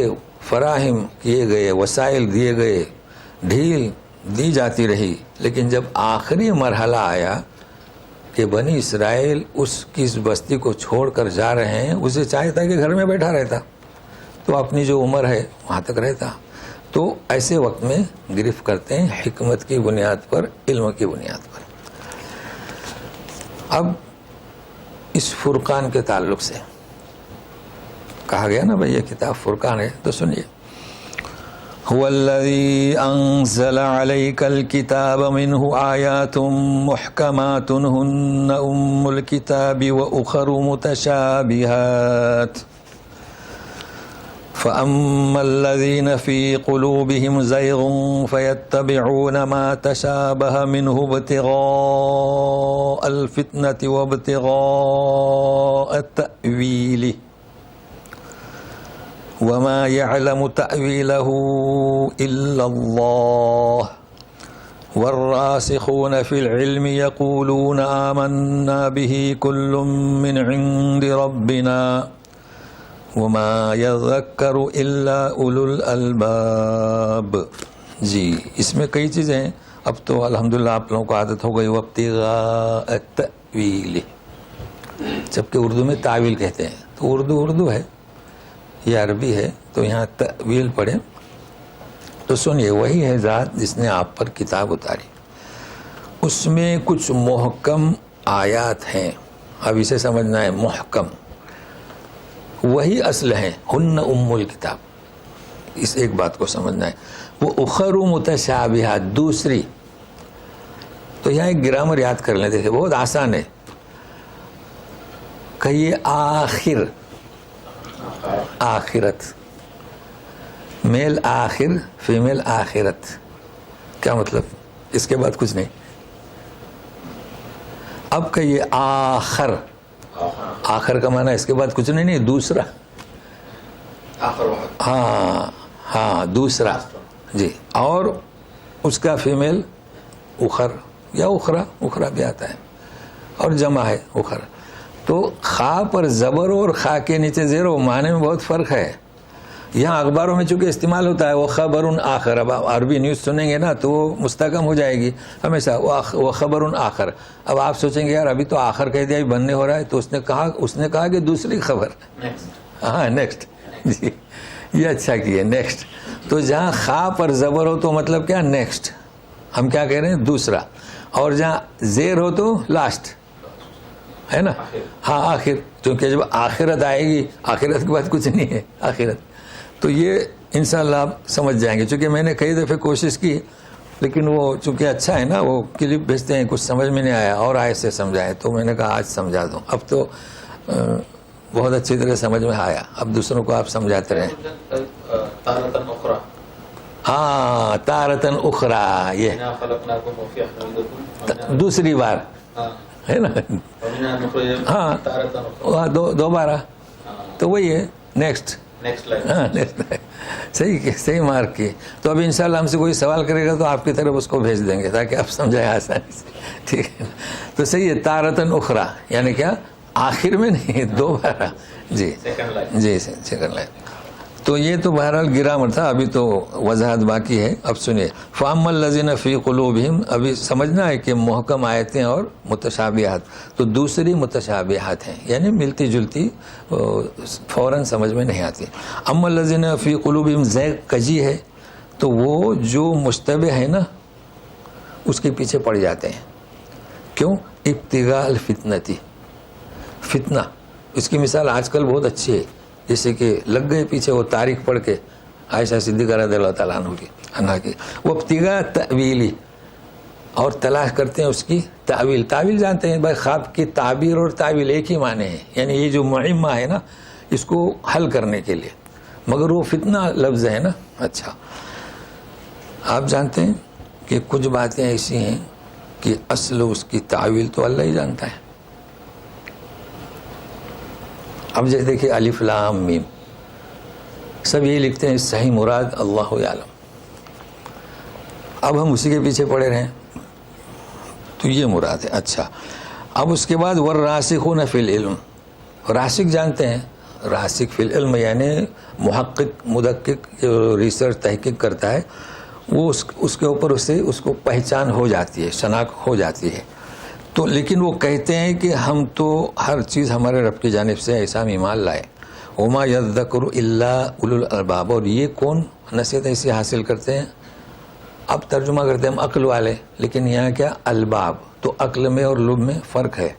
فراہم کیے گئے، وسائل دیے گئے، ڈھیل دی جاتی رہی، لیکن جب آخری مرحلہ آیا کہ بنی اسرائیل اس کی بستی کو چھوڑ کر جا رہے ہیں، اسے چاہتا کہ گھر میں بیٹھا رہتا تو اپنی جو عمر ہے وہاں تک رہتا، تو ایسے وقت میں گرفت کرتے ہیں حکمت کی بنیاد پر، علم کی بنیاد پر۔ اب اس فرقان کے تعلق سے کہا گیا نا بھئی یہ کتاب فرقان ہے، تو سنیے، هو الذي أنزل عليك الكتاب منه آيات محكمات هن أم الكتاب وأخر متشابهات فأما الذين في قلوبهم زيغ فيتبعون ما تشابه منه ابتغاء الفتنة وابتغاء التأويل وما يعلم تأويله إلا الله والراسخون في العلم يقولون آمنا به كل من عند ربنا وما يذكر إلا أولو الألباب۔ جی اس میں کئی چیزیں ہیں، اب تو الحمدللہ آپ لوگوں کو عادت ہو گئی، وابتغاء التأویل، جبکہ اردو میں تعویل کہتے ہیں، تو اردو ہے، یہ عربی ہے، تو یہاں تأویل پڑھیں۔ تو سنیے، وہی ہے ذات جس نے آپ پر کتاب اتاری، اس میں کچھ محکم آیات ہیں، اب اسے سمجھنا ہے، محکم وہی اصل ہیں، ہن ام الکتاب، اس ایک بات کو سمجھنا ہے۔ وہ اخر متشابہات دوسری، تو یہاں ایک گرامر یاد کر لیں، دیکھیں بہت آسان ہے، کہیے آخر، آخرت، میل آخر، فیمیل آخرت، کیا مطلب؟ اس کے بعد کچھ نہیں۔ اب کہیے آخر، آخر کا معنی اس کے بعد کچھ نہیں، دوسرا، ہاں دوسرا، جی، اور اس کا فیمیل اخر یا اخرا، اخرا بھی آتا ہے، اور جمع ہے اخر۔ تو خا پر زبر اور خا کے نیچے زیرو، معنی میں بہت فرق ہے۔ یہاں اخباروں میں چونکہ استعمال ہوتا ہے وہ خبر آخر، اب عربی نیوز سنیں گے نا تو وہ مستحکم ہو جائے گی ہمیشہ، وہ خبر آخر۔ اب آپ سوچیں گے یار ابھی تو آخر کہہ دیا، بننے ہو رہا ہے، تو اس نے کہا کہ دوسری خبر، ہاں نیکسٹ، جی یہ اچھا کیا، نیکسٹ۔ تو جہاں خا پر زبر ہو تو مطلب کیا؟ نیکسٹ، ہم کیا کہہ رہے ہیں؟ دوسرا، اور جہاں زیر ہو تو لاسٹ، ہے نا، ہاں آخر، کیونکہ جب آخرت آئے گی، آخرت کے بعد کچھ نہیں ہے آخرت۔ تو یہ انشاءاللہ آپ سمجھ جائیں گے، چونکہ میں نے کئی دفعہ کوشش کی، لیکن وہ چونکہ اچھا ہے نا، وہ کلپ بھیجتے ہیں، کچھ سمجھ میں نہیں آیا اور ایسے سمجھائے، تو میں نے کہا آج سمجھا دوں، اب تو بہت اچھی طرح سمجھ میں آیا، اب دوسروں کو آپ سمجھاتے رہیں۔ ہاں تارتن اخرى، یہ دوسری بار ہے نا، ہاں دوبارہ، تو وہی ہے نیکسٹ، ہاں صحیح مارک کی۔ تو اب انشاءاللہ ہم سے کوئی سوال کرے گا تو آپ کی طرف اس کو بھیج دیں گے تاکہ آپ سمجھائیں آسانی سے، ٹھیک ہے؟ تو صحیح ہے، تارتن اخرى یعنی کیا؟ آخر میں نہیں، دوبارہ، جی جی سیکنڈ لائن۔ تو یہ تو بہرحال گرامر تھا، ابھی تو وضاحت باقی ہے۔ اب سنیے، فَأَمَّا الَّذِينَ فِي قُلُوبِهِمْ، ابھی سمجھنا ہے کہ محکم آیتیں اور متشابہات، تو دوسری متشابہات ہیں، یعنی ملتی جلتی، فوراً سمجھ میں نہیں آتی۔ أَمَّا الَّذِينَ فِي قُلُوبِهِمْ زَيْغٌ، کجی ہے، تو وہ جو مشتبہ ہے نا اس کے پیچھے پڑ جاتے ہیں۔ کیوں؟ ابتغاء الفتنتی، فتنہ، اس کی مثال آج کل بہت اچھی ہے، جیسے کہ لگ گئے پیچھے وہ تاریخ پڑھ کے عائشہ صدیقہ رضی اللہ تعالیٰ عنہ کی، وہ ابتغاء تأویلی، اور تلاش کرتے ہیں اس کی تعویل۔ تعویل جانتے ہیں بھائی، خواب کی تعبیر اور تعویل ایک ہی معنی ہے، یعنی یہ جو معمہ ہے نا اس کو حل کرنے کے لیے، مگر وہ فتنہ لفظ ہے نا۔ اچھا، آپ جانتے ہیں کہ کچھ باتیں ایسی ہیں کہ اصل اس کی تعویل تو اللہ ہی جانتا ہے، اب جیسے دیکھیے الف لام میم سب یہی لکھتے ہیں، صحیح مراد اللہ یعلم. اب ہم اسی کے پیچھے پڑے رہیں تو یہ مراد ہے. اچھا اب اس کے بعد والراسخون فی العلم، راسخ جانتے ہیں، راسخ فی العلم یعنی محقق مدقق جو ریسرچ تحقیق کرتا ہے وہ اس کے اوپر اس کو پہچان ہو جاتی ہے، شناخت ہو جاتی ہے. تو لیکن وہ کہتے ہیں کہ ہم تو ہر چیز ہمارے رب کی جانب سے ایسا ایمان لائے. وما یذکر الا اولو الالباب، اور یہ کون نصیحت ایسی حاصل کرتے ہیں؟ اب ترجمہ کرتے ہیں ہم عقل والے، لیکن یہاں کیا الباب، تو عقل میں اور لب میں فرق ہے.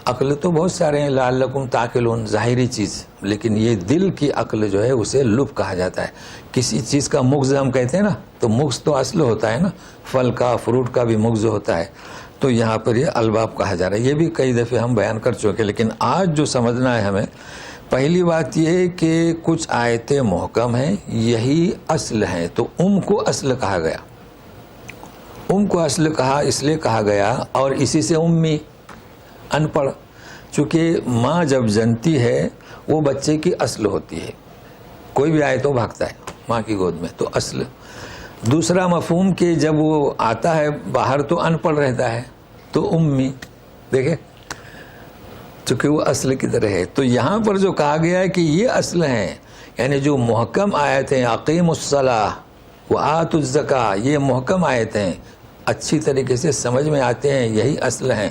عقل تو بہت سارے ہیں، لعلکم تعقلون ظاہری چیز، لیکن یہ دل کی عقل جو ہے اسے لب کہا جاتا ہے. کسی چیز کا مغز ہم کہتے ہیں نا، تو مغز تو اصل ہوتا ہے نا، پھل کا فروٹ کا بھی مغز ہوتا ہے. تو یہاں پر یہ الباب کہا جا رہا ہے. یہ بھی کئی دفعے ہم بیان کر چکے، لیکن آج جو سمجھنا ہے ہمیں، پہلی بات یہ ہے کہ کچھ آیتیں محکم ہیں، یہی اصل ہیں، تو کو اصل کہا گیا. کو اصل کہا اس لیے کہا گیا، اور اسی سے امی ان پڑھ، چونکہ ماں جب جنتی ہے وہ بچے کی اصل ہوتی ہے، کوئی بھی آئے تو بھاگتا ہے ماں کی گود میں، تو اصل. دوسرا مفہوم کہ جب وہ آتا ہے باہر تو ان پڑھ رہتا ہے، تو امی دیکھیں چونکہ وہ اصل کی طرح ہے. تو یہاں پر جو کہا گیا ہے کہ یہ اصل ہیں، یعنی جو محکم آیتیں اقیموا الصلاۃ وآتوا الزکاۃ، یہ محکم آیتیں اچھی طریقے سے سمجھ میں آتے ہیں، یہی اصل ہیں.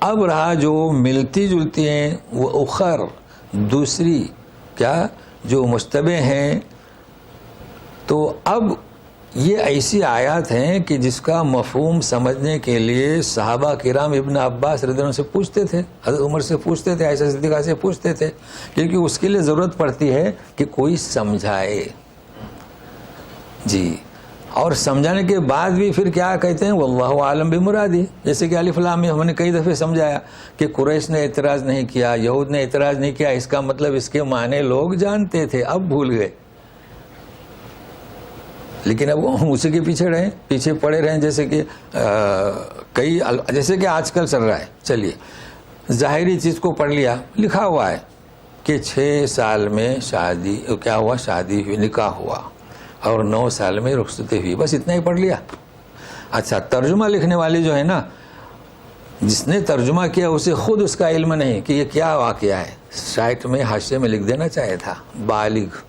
اب رہا جو ملتی جلتی ہیں وہ اخر دوسری کیا جو مشتبہ ہیں، تو اب یہ ایسی آیات ہیں کہ جس کا مفہوم سمجھنے کے لیے صحابہ کرام ابن عباس رضی اللہ عنہ سے پوچھتے تھے، حضرت عمر سے پوچھتے تھے، عائشہ صدیقہ سے پوچھتے تھے، کیونکہ اس کے لیے ضرورت پڑتی ہے کہ کوئی سمجھائے. جی، اور سمجھانے کے بعد بھی پھر کیا کہتے ہیں واللہ عالم بمرادی. جیسے کہ الف لام ہم نے کئی دفعے سمجھایا کہ قریش نے اعتراض نہیں کیا، یہود نے اعتراض نہیں کیا، اس کا مطلب اس کے معنی لوگ جانتے تھے، اب بھول گئے. لیکن اب ہم اسی کے پیچھے پڑے رہیں، جیسے کہ جیسے کہ آج کل چل رہا ہے. چلیے ظاہری چیز کو پڑھ لیا، لکھا ہوا ہے کہ 6 سال میں شادی کیا ہوا، شادی ہوئی، نکاح ہوا، اور 9 سال میں رخصتی ہوئی، بس اتنا ہی پڑھ لیا. اچھا ترجمہ لکھنے والے جو ہے نا، جس نے ترجمہ کیا اسے خود اس کا علم نہیں کہ یہ کیا واقعہ ہے. سائٹ میں حاشیے میں لکھ دینا چاہیے تھا بالغ،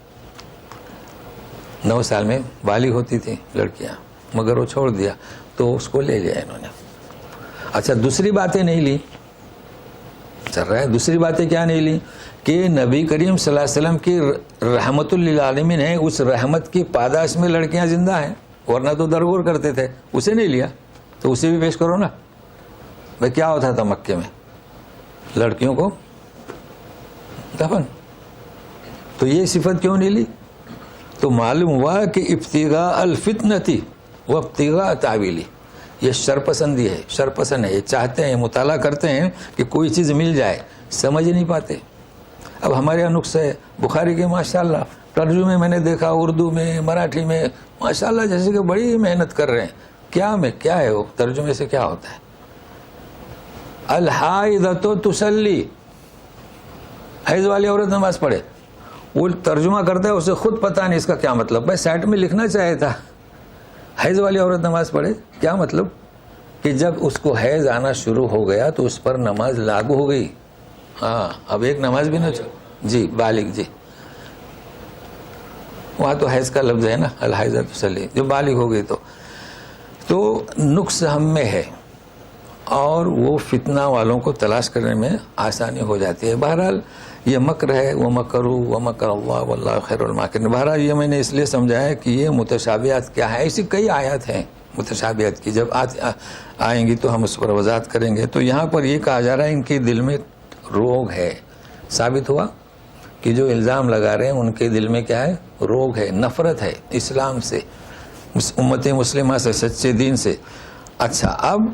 9 سال میں بالغ ہوتی تھی لڑکیاں، مگر وہ چھوڑ دیا تو اس کو لے لیا انہوں نے. اچھا دوسری باتیں نہیں لی، چل رہا ہے. دوسری باتیں کیا نہیں لی کہ نبی کریم صلی اللہ علیہ وسلم کی رحمت للعالمین ہے، اس رحمت کی پاداش میں لڑکیاں زندہ ہیں، ورنہ تو درگور کرتے تھے. اسے نہیں لیا تو اسے بھی پیش کرو نا. بھائی کیا ہوتا تھا مکے میں، لڑکیوں کو دفن، تو یہ صفت کیوں نہیں لی؟ تو معلوم ہوا کہ ابتغاء الفتنتی و ابتغاء تعویلی، یہ شرپسندی ہے، شرپسند ہے، یہ چاہتے ہیں، مطالعہ کرتے ہیں کہ کوئی چیز مل جائے، سمجھ نہیں پاتے. اب ہمارے یہاں نقص ہے بخاری کے ماشاءاللہ ترجمے میں نے دیکھا، اردو میں، مراٹھی میں ماشاءاللہ جیسے کہ بڑی محنت کر رہے ہیں. کیا ہے وہ ترجمے سے کیا ہوتا ہے؟ الحائضۃ تصلی، حیض والی عورت نماز پڑھے. وہ ترجمہ کرتا ہے اسے خود پتہ نہیں اس کا کیا مطلب. بھائی سائٹ میں لکھنا چاہیے تھا حیض والی عورت نماز پڑھے، کیا مطلب؟ کہ جب اس کو حیض آنا شروع ہو گیا تو اس پر نماز لاگو ہو گئی. ہاں اب ایک نماز بھی نہ جی بالغ، جی وہاں تو حیض کا لفظ ہے نا، الحائضۃ تصلی، جو بالغ ہو گئی تو نقص ہم میں ہے، اور وہ فتنہ والوں کو تلاش کرنے میں آسانی ہو جاتی ہے. بہرحال یہ مکر ہے، وہ مکروا ومکر اللہ واللہ خیر الماکرین. بہرحال یہ میں نے اس لیے سمجھایا کہ یہ متشابہات کیا ہے. ایسی کئی آیات ہیں متشابہات کی، جب آئیں گی تو ہم اس پر وضاحت کریں گے. تو یہاں پر یہ کہا جا رہا ہے ان کے دل میں روگ ہے. ثابت ہوا کہ جو الزام لگا رہے ہیں ان کے دل میں کیا ہے؟ روگ ہے، نفرت ہے اسلام سے، امت مسلمہ سے، سچے دین سے. اچھا اب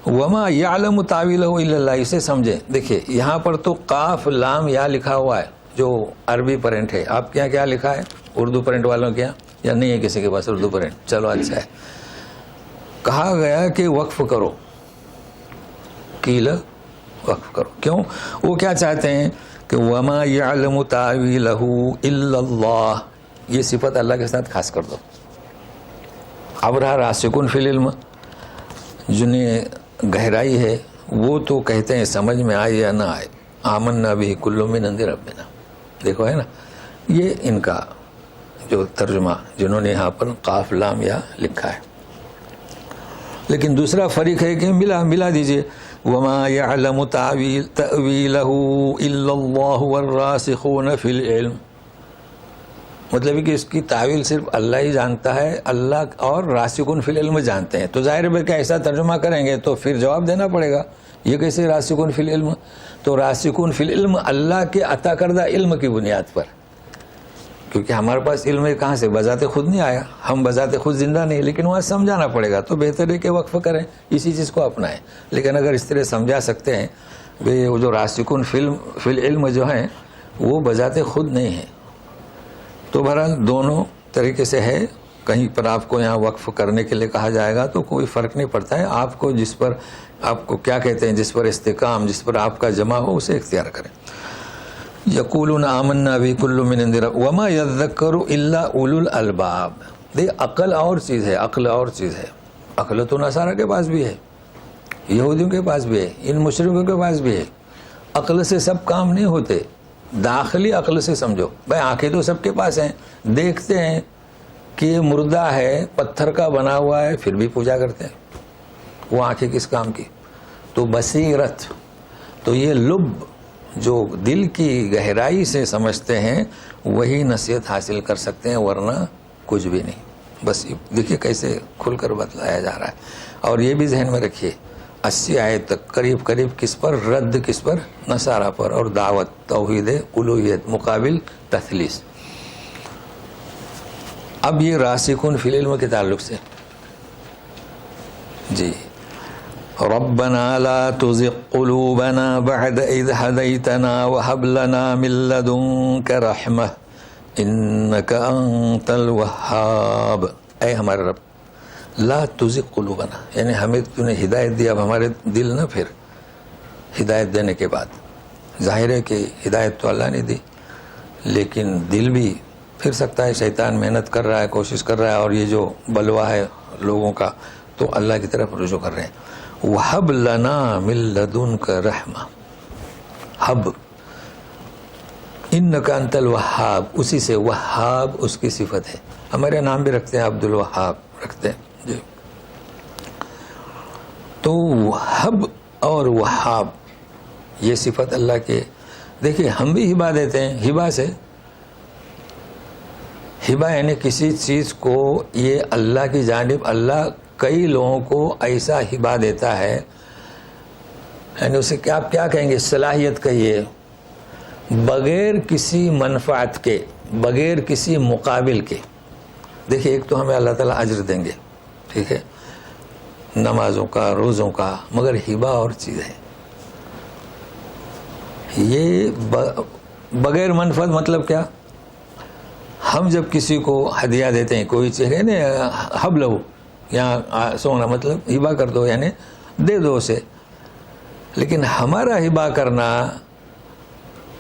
وما یعلم تاویلہ الا اللہ، اسے سمجھیں. دیکھیں یہاں پر تو قاف لام یا لکھا ہوا ہے جو عربی پرنٹ ہے. آپ کے یہاں کیا لکھا ہے؟ اردو پرنٹ والوں کے یہاں یا نہیں ہے کسی کے پاس اردو پرنٹ؟ چلو اچھا ہے. کہا گیا کہ وقف کرو، قیل وقف کرو. کیوں؟ وہ کیا چاہتے ہیں کہ وما یعلم تاویلہ الا اللہ، یہ صفت اللہ کے ساتھ خاص کر دو. اب رہا راسخون فی العلم، جنہیں گہرائی ہے وہ تو کہتے ہیں سمجھ میں آئے یا نہ آئے، آمنا بہ کل من عند ربنا. دیکھو ہے نا، یہ ان کا جو ترجمہ جنہوں نے یہاں پر قاف لام یا لکھا ہے. لیکن دوسرا فریق ہے کہ ملا دیجئے، وما یعلم تأویلہ الا اللہ والراسخون فی العلم، مطلب ہے کہ اس کی تعویل صرف اللہ ہی جانتا ہے، اللہ اور راسخون فی العلم جانتے ہیں. تو ظاہر ہے کہ ایسا ترجمہ کریں گے تو پھر جواب دینا پڑے گا، یہ کیسے راسخون فی العلم؟ تو راسخون فی العلم اللہ کے عطا کردہ علم کی بنیاد پر، کیونکہ ہمارے پاس علم کہاں سے، بذات خود نہیں آیا، ہم بذات خود زندہ نہیں، لیکن وہاں سمجھانا پڑے گا. تو بہتر ہے کہ وقف کریں، اسی چیز کو اپنائیں. لیکن اگر اس طرح سمجھا سکتے ہیں وہ جو راسخون فی العلم جو ہیں وہ بذات خود نہیں ہیں. تو بہرحال دونوں طریقے سے ہے. کہیں پر آپ کو یہاں وقف کرنے کے لیے کہا جائے گا تو کوئی فرق نہیں پڑتا ہے، آپ کو جس پر آپ کو کیا کہتے ہیں، جس پر استحکام، جس پر آپ کا جمع ہو اسے اختیار کریں. یقولون آمنا بہ کل من عند ربنا وما یذکر الا اولو الالباب. عقل اور چیز ہے، عقل اور چیز ہے. عقل تو نصارہ کے پاس بھی ہے، یہودیوں کے پاس بھی ہے، ان مشرکوں کے پاس بھی ہے. عقل سے سب کام نہیں ہوتے، داخلی عقل سے سمجھو. بھائی آنکھیں تو سب کے پاس ہیں، دیکھتے ہیں کہ یہ مردہ ہے، پتھر کا بنا ہوا ہے، پھر بھی پوجا کرتے ہیں. وہ آنکھیں کس کام کی؟ تو بصیرت، تو یہ لب جو دل کی گہرائی سے سمجھتے ہیں وہی نصیحت حاصل کر سکتے ہیں، ورنہ کچھ بھی نہیں. بس دیکھیے کیسے کھل کر بتلایا جا رہا ہے. اور یہ بھی ذہن میں رکھیے 80 آیت تک قریب کس پر رد، کس پر؟ نصارہ پر، اور دعوت توحید الوہیت مقابل تثلیث. اب یہ راسخون فی العلم کے تعلق سے جی، ربنا لا تزغ قلوبنا بعد اذ هديتنا وهب لنا من لدنك رحمة انك انت الوهاب. اے ہمارے رب، لا تزغ قلوبنا، یعنی ہمیں تو نے ہدایت دی، اب ہمارے دل نہ پھر. ہدایت دینے کے بعد ظاہر ہے کہ ہدایت تو اللہ نے دی، لیکن دل بھی پھر سکتا ہے. شیطان محنت کر رہا ہے، کوشش کر رہا ہے، اور یہ جو بلوا ہے لوگوں کا تو اللہ کی طرف رجوع کر رہے ہیں. وَحَبْ لَنَا مِن لَدُنْكَ رَحْمَةً، حب اِنَّكَ أَنْتَ الْوَهَّابُ، اسی سے وہاب اس کی صفت ہے. ہمارے نام بھی رکھتے ہیں، عبد الوہاب رکھتے ہیں جی. تو وہب اور وہاب یہ صفت اللہ کے. دیکھیے ہم بھی ہبہ دیتے ہیں، ہبہ سے، ہبہ یعنی کسی چیز کو یہ اللہ کی جانب، اللہ کئی لوگوں کو ایسا ہبہ دیتا ہے، یعنی اسے آپ کیا کہیں گے، صلاحیت کہیے، بغیر کسی منفعت کے، بغیر کسی مقابل کے. دیکھیے ایک تو ہمیں اللہ تعالیٰ اجر دیں گے، ٹھیک ہے، نمازوں کا، روزوں کا، مگر ہبہ اور چیز ہے. یہ بغیر منفعت مطلب کیا؟ ہم جب کسی کو ہدیہ دیتے ہیں، کوئی چیز ہے نا، حب لہو، یہاں سونا مطلب ہبہ کر دو، یعنی دے دو اسے. لیکن ہمارا ہبہ کرنا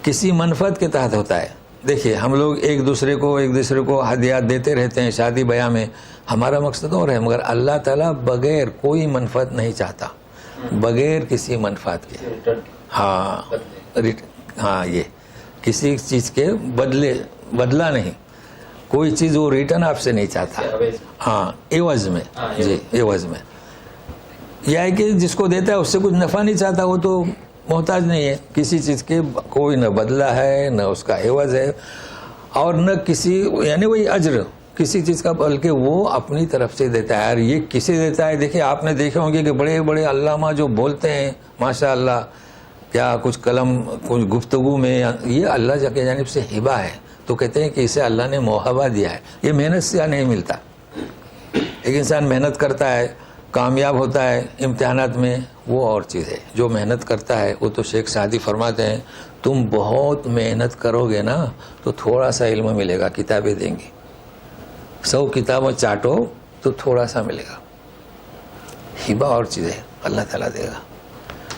کسی منفعت کے تحت ہوتا ہے. دیکھیے ہم لوگ ایک دوسرے کو ہدیات دیتے رہتے ہیں شادی بیاہ میں، ہمارا مقصد اور ہے، مگر اللہ تعالیٰ بغیر کوئی منفعت نہیں چاہتا، بغیر کسی منفعت کے. ہاں یہ کسی چیز کے بدلہ نہیں، کوئی چیز وہ ریٹرن آپ سے نہیں چاہتا. ہاں عوض میں، جی عوض میں. یہ ہے کہ جس کو دیتا ہے اس سے کچھ نفع نہیں چاہتا، وہ تو محتاج نہیں ہے کسی چیز کے، کوئی نہ بدلہ ہے نہ اس کا عوض ہے، اور نہ کسی یعنی وہی اجر کسی چیز کا، بلکہ وہ اپنی طرف سے دیتا ہے. اور یہ کسے دیتا ہے؟ دیکھیں آپ نے دیکھے ہوں گے کہ بڑے بڑے علامہ جو بولتے ہیں ماشاء اللہ، کیا کچھ کلم کچھ گفتگو میں، یہ اللہ کی جانب سے ہبہ ہے. تو کہتے ہیں کہ اسے اللہ نے موہبہ دیا ہے. یہ محنت سے نہیں ملتا. ایک انسان محنت کرتا ہے، کامیاب ہوتا ہے امتحانات میں، وہ اور چیز ہے. جو محنت کرتا ہے وہ تو شیخ سعدی فرماتے ہیں تم بہت محنت کرو گے نا تو تھوڑا سا علم ملے گا، کتابیں دیں گی، 100 کتابیں چاٹو تو تھوڑا سا ملے گا. ہبہ اور چیز ہے، اللہ تعالیٰ دے گا.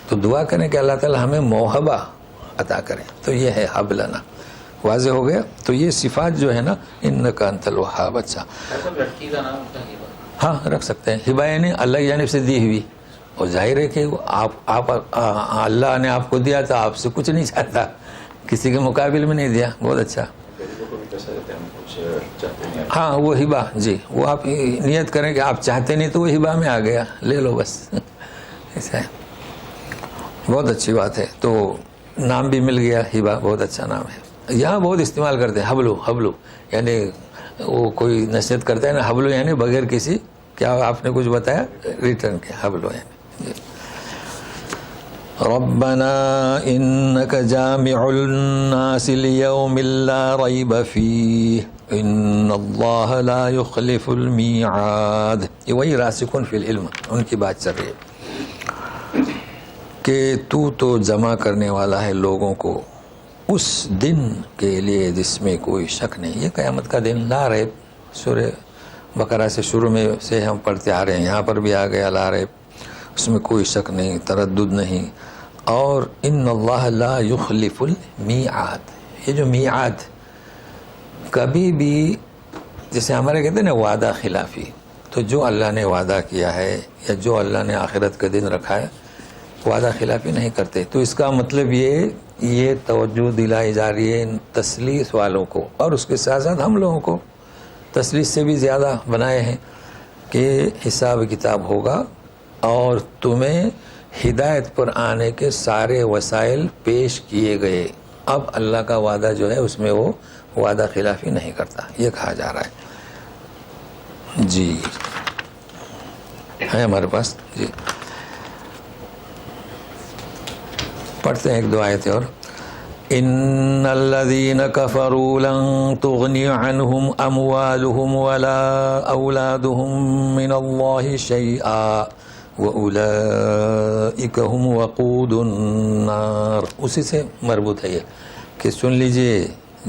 تو دعا کریں کہ اللہ تعالیٰ ہمیں موہبہ عطا کریں. تو یہ ہے حب لنا. واضح ہو گیا. تو یہ صفات جو ہے نا انک انت الوہاب. اچھا لڑکی کا نام ہوتا ہے ہاں رکھ سکتے ہیں. ہبہ یعنی اللہ کی جانب سے دی ہوئی. اور ظاہر ہے کہ آپ اللہ نے آپ کو دیا تو آپ سے کچھ نہیں چاہتا, کسی کے مقابل میں نہیں دیا. بہت اچھا. ہاں وہ ہبہ, جی وہ آپ نیت کریں کہ آپ چاہتے نہیں تو وہ ہبہ میں آ گیا, لے لو بس. ایسا ہے. بہت اچھی بات ہے. تو نام بھی مل گیا ہبہ, بہت اچھا نام ہے. یہاں بہت استعمال کرتے ہیں حبلو. حبلو یعنی وہ کوئی نصیحت کرتا ہے نا, حبلو یعنی بغیر کسی, کیا آپ نے کچھ بتایا, ریٹرن کے حبلو یعنی. ربنا انك جامع الناس ليوم لا ريب فيه ان الله لا يخلف الميعاد. یہ وہی راسخون فی العلم ان کی بات چل رہی ہے کہ تو جمع کرنے والا ہے لوگوں کو اس دن کے لیے جس میں کوئی شک نہیں. یہ قیامت کا دن لا ریب, سورہ بقرہ سے شروع میں سے ہم پڑھتے آ رہے ہیں, یہاں پر بھی آ گیا لا ریب, اس میں کوئی شک نہیں, تردد نہیں. اور ان اللہ لا یخلف المیعاد. یہ جو میعاد کبھی بھی, جیسے ہمارے کہتے ہیں نا وعدہ خلافی, تو جو اللہ نے وعدہ کیا ہے یا جو اللہ نے آخرت کا دن رکھا ہے وعدہ خلافی نہیں کرتے. تو اس کا مطلب یہ توجہ دلائی جا رہی ہے تسلیث والوں کو, اور اس کے ساتھ ساتھ ہم لوگوں کو تسلیث سے بھی زیادہ بنائے ہیں کہ حساب کتاب ہوگا اور تمہیں ہدایت پر آنے کے سارے وسائل پیش کیے گئے. اب اللہ کا وعدہ جو ہے اس میں وہ وعدہ خلافی نہیں کرتا, یہ کہا جا رہا ہے. جی ہے ہمارے پاس, جی پڑھتے ہیں ایک دو آیتیں اور. ان الذين كفروا لن تغني عنهم اموالهم ولا اولادهم من الله شيئا وَأُولَئِكَ هُمْ وَقُودُ النَّارِ. اسی سے مربوط ہے یہ کہ سن لیجئے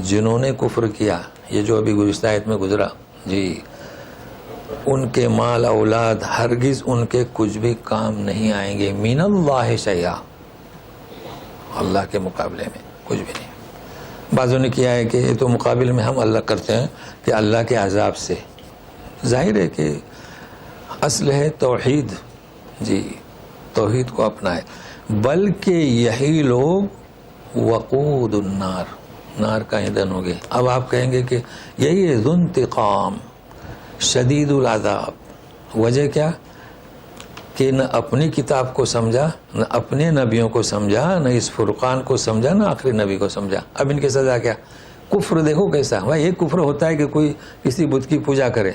جنہوں نے کفر کیا, یہ جو ابھی گزشتہ آیت میں گزرا, جی ان کے مال اولاد ہرگز ان کے کچھ بھی کام نہیں آئیں گے. من اللہ شیئا, اللہ کے مقابلے میں کچھ بھی نہیں. بعضوں نے کیا ہے کہ یہ تو مقابل میں ہم اللہ کرتے ہیں کہ اللہ کے عذاب سے. ظاہر ہے کہ اصل ہے توحید, جی توحید کو اپنائے, بلکہ یہی لوگ وقود النار, نار کا ایندھن ہو گئے. اب آپ کہیں گے کہ یہی ذو انتقام شدید العذاب. وجہ کیا کہ نہ اپنی کتاب کو سمجھا, نہ اپنے نبیوں کو سمجھا, نہ اس فرقان کو سمجھا, نہ آخری نبی کو سمجھا. اب ان کی سزا کیا؟ کفر. دیکھو کیسا بھائی, یہ کفر ہوتا ہے کہ کوئی کسی بت کی پوجا کرے,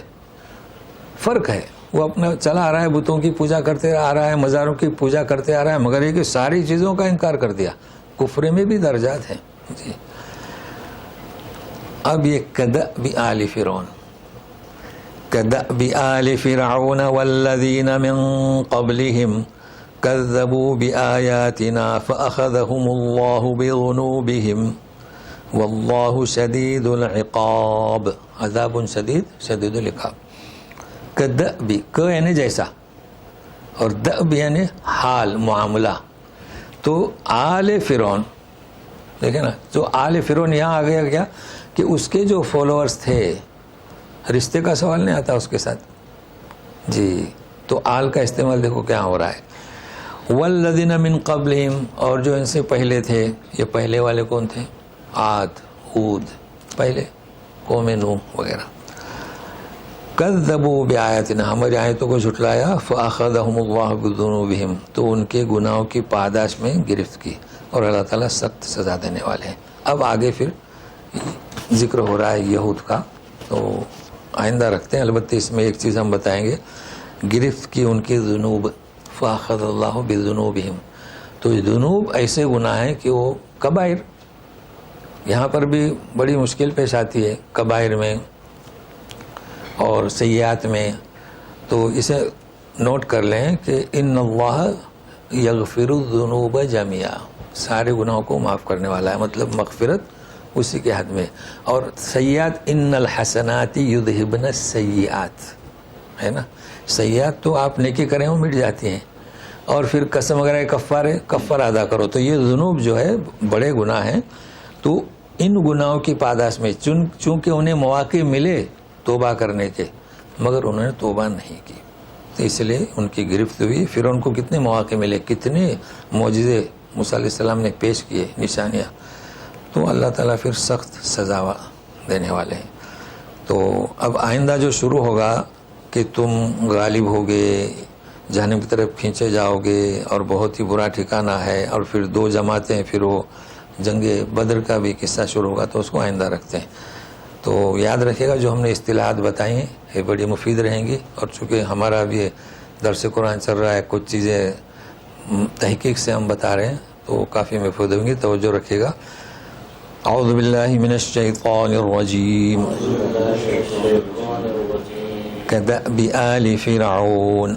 فرق ہے. وہ اپنا چلا آ رہا ہے, بتوں کی پوجا کرتے آ رہا ہے, مزاروں کی پوجا کرتے آ رہا ہے, مگر یہ کہ ساری چیزوں کا انکار کر دیا. کفر میں بھی درجات ہیں. جی اب یہ کدأب آل فرعون, کدأب آل فرعون والذین من قبلهم كذبوا بآیاتنا فأخذهم اللہ بذنوبهم واللہ شدید العقاب. عذاب شدید, شدید العقاب. کدأب, ک یعنی جیسا, اور دأب یعنی حال, معاملہ. تو آل فرعون دیکھیں نا, جو آل فرعون یہاں آ گیا کیا کہ اس کے جو فالوورز تھے, رشتے کا سوال نہیں آتا اس کے ساتھ. جی تو آل کا استعمال دیکھو کیا ہو رہا ہے. والذین من قبلہم, اور جو ان سے پہلے تھے. یہ پہلے والے کون تھے؟ عاد, ہود, پہلے قوم نوح وغیرہ. کذبوا بآیاتنا, ہماری آیتوں کو جھٹلایا. فأخذهم اللہ بذنوبہم, تو ان کے گناہوں کی پاداش میں گرفت کی, اور اللہ تعالیٰ سخت سزا دینے والے ہیں. اب آگے پھر ذکر ہو رہا ہے یہود کا, تو آئندہ رکھتے ہیں. البتہ اس میں ایک چیز ہم بتائیں گے, گرفت کی ان کی ذنوب. فأخذ اللہ بذنوبہم, تو ذنوب ایسے گناہ ہیں کہ وہ کبائر, یہاں پر بھی بڑی مشکل پیش آتی ہے کبائر میں اور سیئات میں. تو اسے نوٹ کر لیں کہ ان اللہ یغفر الذنوب جميعا, سارے گناہوں کو معاف کرنے والا ہے, مطلب مغفرت اسی کے حد میں. اور سیئات, ان الحسنات یذہبن السیئات, ہے نا. سیئات تو آپ نیکی کریں وہ مٹ جاتی ہیں, اور پھر قسم وغیرہ کفارہ ادا کرو. تو یہ ذنوب جو ہے بڑے گناہ ہیں. تو ان گناہوں کی پاداش میں چونکہ انہیں مواقع ملے توبہ کرنے کے مگر انہوں نے توبہ نہیں کی تو اس لیے ان کی گرفت ہوئی. پھر ان کو کتنے مواقع ملے, کتنے معجزے موسیٰ علیہ السلام نے پیش کیے, نشانیاں. تو اللہ تعالیٰ پھر سخت سزا دینے والے ہیں. تو اب آئندہ جو شروع ہوگا کہ تم غالب ہوگے, جہنم کی طرف کھینچے جاؤ گے اور بہت ہی برا ٹھکانہ ہے, اور پھر 2 جماعتیں, پھر وہ جنگ بدر کا بھی قصہ شروع ہوگا تو اس کو آئندہ رکھتے ہیں. تو یاد رکھے گا جو ہم نے اصطلاحات بتائی ہیں یہ بڑی مفید رہیں گی. اور چونکہ ہمارا بھی درس قرآن چل رہا ہے, کچھ چیزیں تحقیق سے ہم بتا رہے ہیں تو کافی مفید ہوں گی, توجہ رکھیے گا. اعوذ باللہ من الشیطان الرجیم کدأب آل فرعون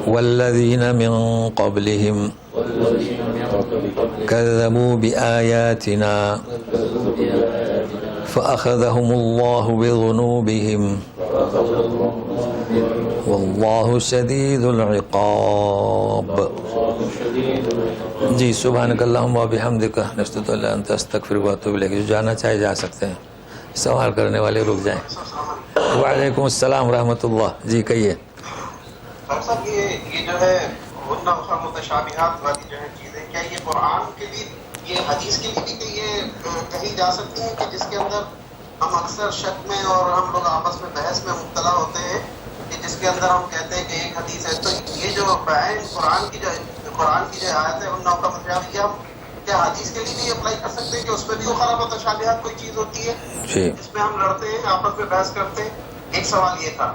والذین من قبلهم كذبوا بآياتنا فأخذهم الله بذنوبهم والله شدید العقاب. جی سبحانک اللہم و بحمدک نشہد ان لا الہ الا انت استغفرک و اتوب الیک. جو جانا چاہے جا سکتے ہیں, سوال کرنے والے رک جائیں. وعلیکم السلام ورحمۃ اللہ. جی کہیے. ڈاکٹر صاحب یہ جو ہے متشابہات والی جو ہے چیزیں, کیا یہ قرآن کے لیے, یہ حدیث کے لیے بھی یہ کہی جا سکتی ہیں کہ جس کے اندر ہم اکثر شک میں اور ہم لوگ آپس میں بحث میں مبتلا ہوتے ہیں کہ جس کے اندر ہم کہتے ہیں کہ ایک حدیث ہے, تو یہ جو بیان قرآن کی جو آیت ہے ان کا متشابہ, یہ ہم کیا حدیث کے لیے بھی اپلائی کر سکتے ہیں کہ اس میں بھی وہ خراب متشابہات کوئی چیز ہوتی ہے جس میں ہم لڑتے ہیں, آپس میں بحث کرتے ہیں؟ ایک سوال یہ تھا.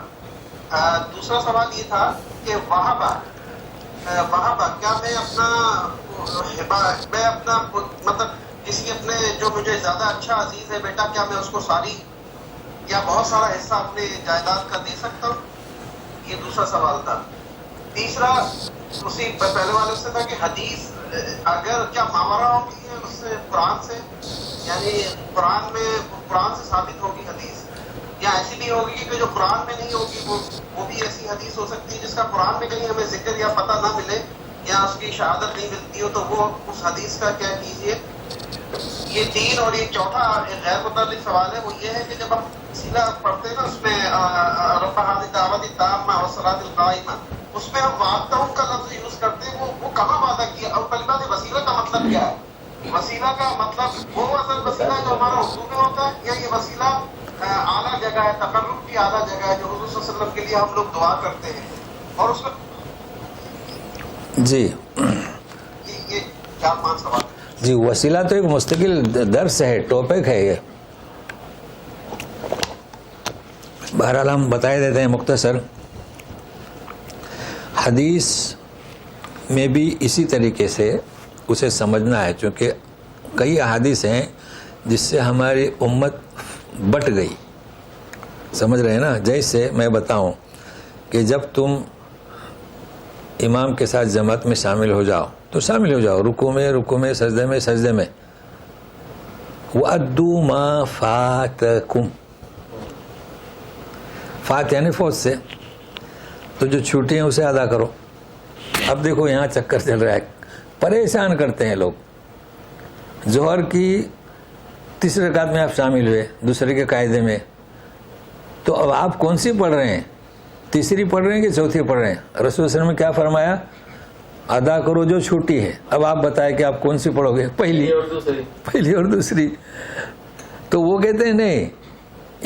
دوسرا سوال یہ تھا کہ وہابہ کیا میں اپنا مطلب کسی اپنے جو مجھے زیادہ اچھا عزیز ہے بیٹا, کیا میں اس کو ساری یا بہت سارا حصہ اپنے جائیداد کا دے سکتا ہوں؟ یہ دوسرا سوال تھا. تیسرا اسی پہلے والے سے تھا کہ حدیث اگر کیا ماورا ہوگی ہے اس سے قرآن سے, یعنی قرآن سے ثابت ہوگی حدیث, یا ایسی بھی ہوگی کہ جو قرآن میں نہیں ہوگی وہ بھی ایسی حدیث ہو سکتی ہے جس کا قرآن میں کہیں ہمیں ذکر یا پتہ نہ ملے یا اس کی شہادت نہیں ملتی ہو, تو وہ اس حدیث کا کیا کیجیے؟ یہ 3. اور یہ چوتھا غیر متعلق سوال ہے, وہ یہ ہے کہ جب ہم وسیلہ پڑھتے ہیں نا اس میں رب هذه الدعوة التامة والصلاة القائمة, اس میں ہم وعدتہم کا لفظ یوز کرتے ہیں, وہ کہاں وعدہ کیا؟ اور پہلی بات وسیلہ کا مطلب کیا ہے؟ وسیلہ کا مطلب وہ اصل وسیلہ جو ہمارا اردو میں ہوتا ہے, یا یہ وسیلہ اعلیٰ جگہ ہے, تقرب کی اعلیٰ جگہ ہے جو حضور صلی اللہ علیہ وسلم کے لیے ہم لوگ دعا کرتے ہیں؟ اور اس میں جی یہ 4-5 سوال. جی وسیلہ تو ایک مستقل درس ہے, ٹاپک ہے یہ. بہرحال ہم بتائے دیتے ہیں مختصر. حدیث میں بھی اسی طریقے سے اسے سمجھنا ہے, چونکہ کئی احادیث ہیں جس سے ہماری امت بٹ گئی, سمجھ رہے ہیں نا. جیسے میں بتاؤں کہ جب تم امام کے ساتھ جماعت میں شامل ہو جاؤ تو شامل ہو جاؤ, رکوع میں سجدے میں وَأَدُّوا مَا فَاتَكُمْ, فات یعنی فوت سے, تو جو چھوٹی ہیں اسے ادا کرو. اب دیکھو یہاں چکر چل رہا ہے, پریشان کرتے ہیں لوگ. ظہر کی تیسرے رکعت میں آپ شامل ہوئے دوسرے کے قاعدے میں, تو اب آپ کون سی پڑھ رہے ہیں؟ تیسری پڑھ رہے ہیں کہ چوتھی پڑھ رہے ہیں؟ رسول اللہ علیہ وسلم نے کیا فرمایا؟ ادا کرو جو چھوٹی ہے. اب آپ بتائیں کہ آپ کون سی پڑھو گے؟ پہلی اور دوسری. تو وہ کہتے ہیں نہیں,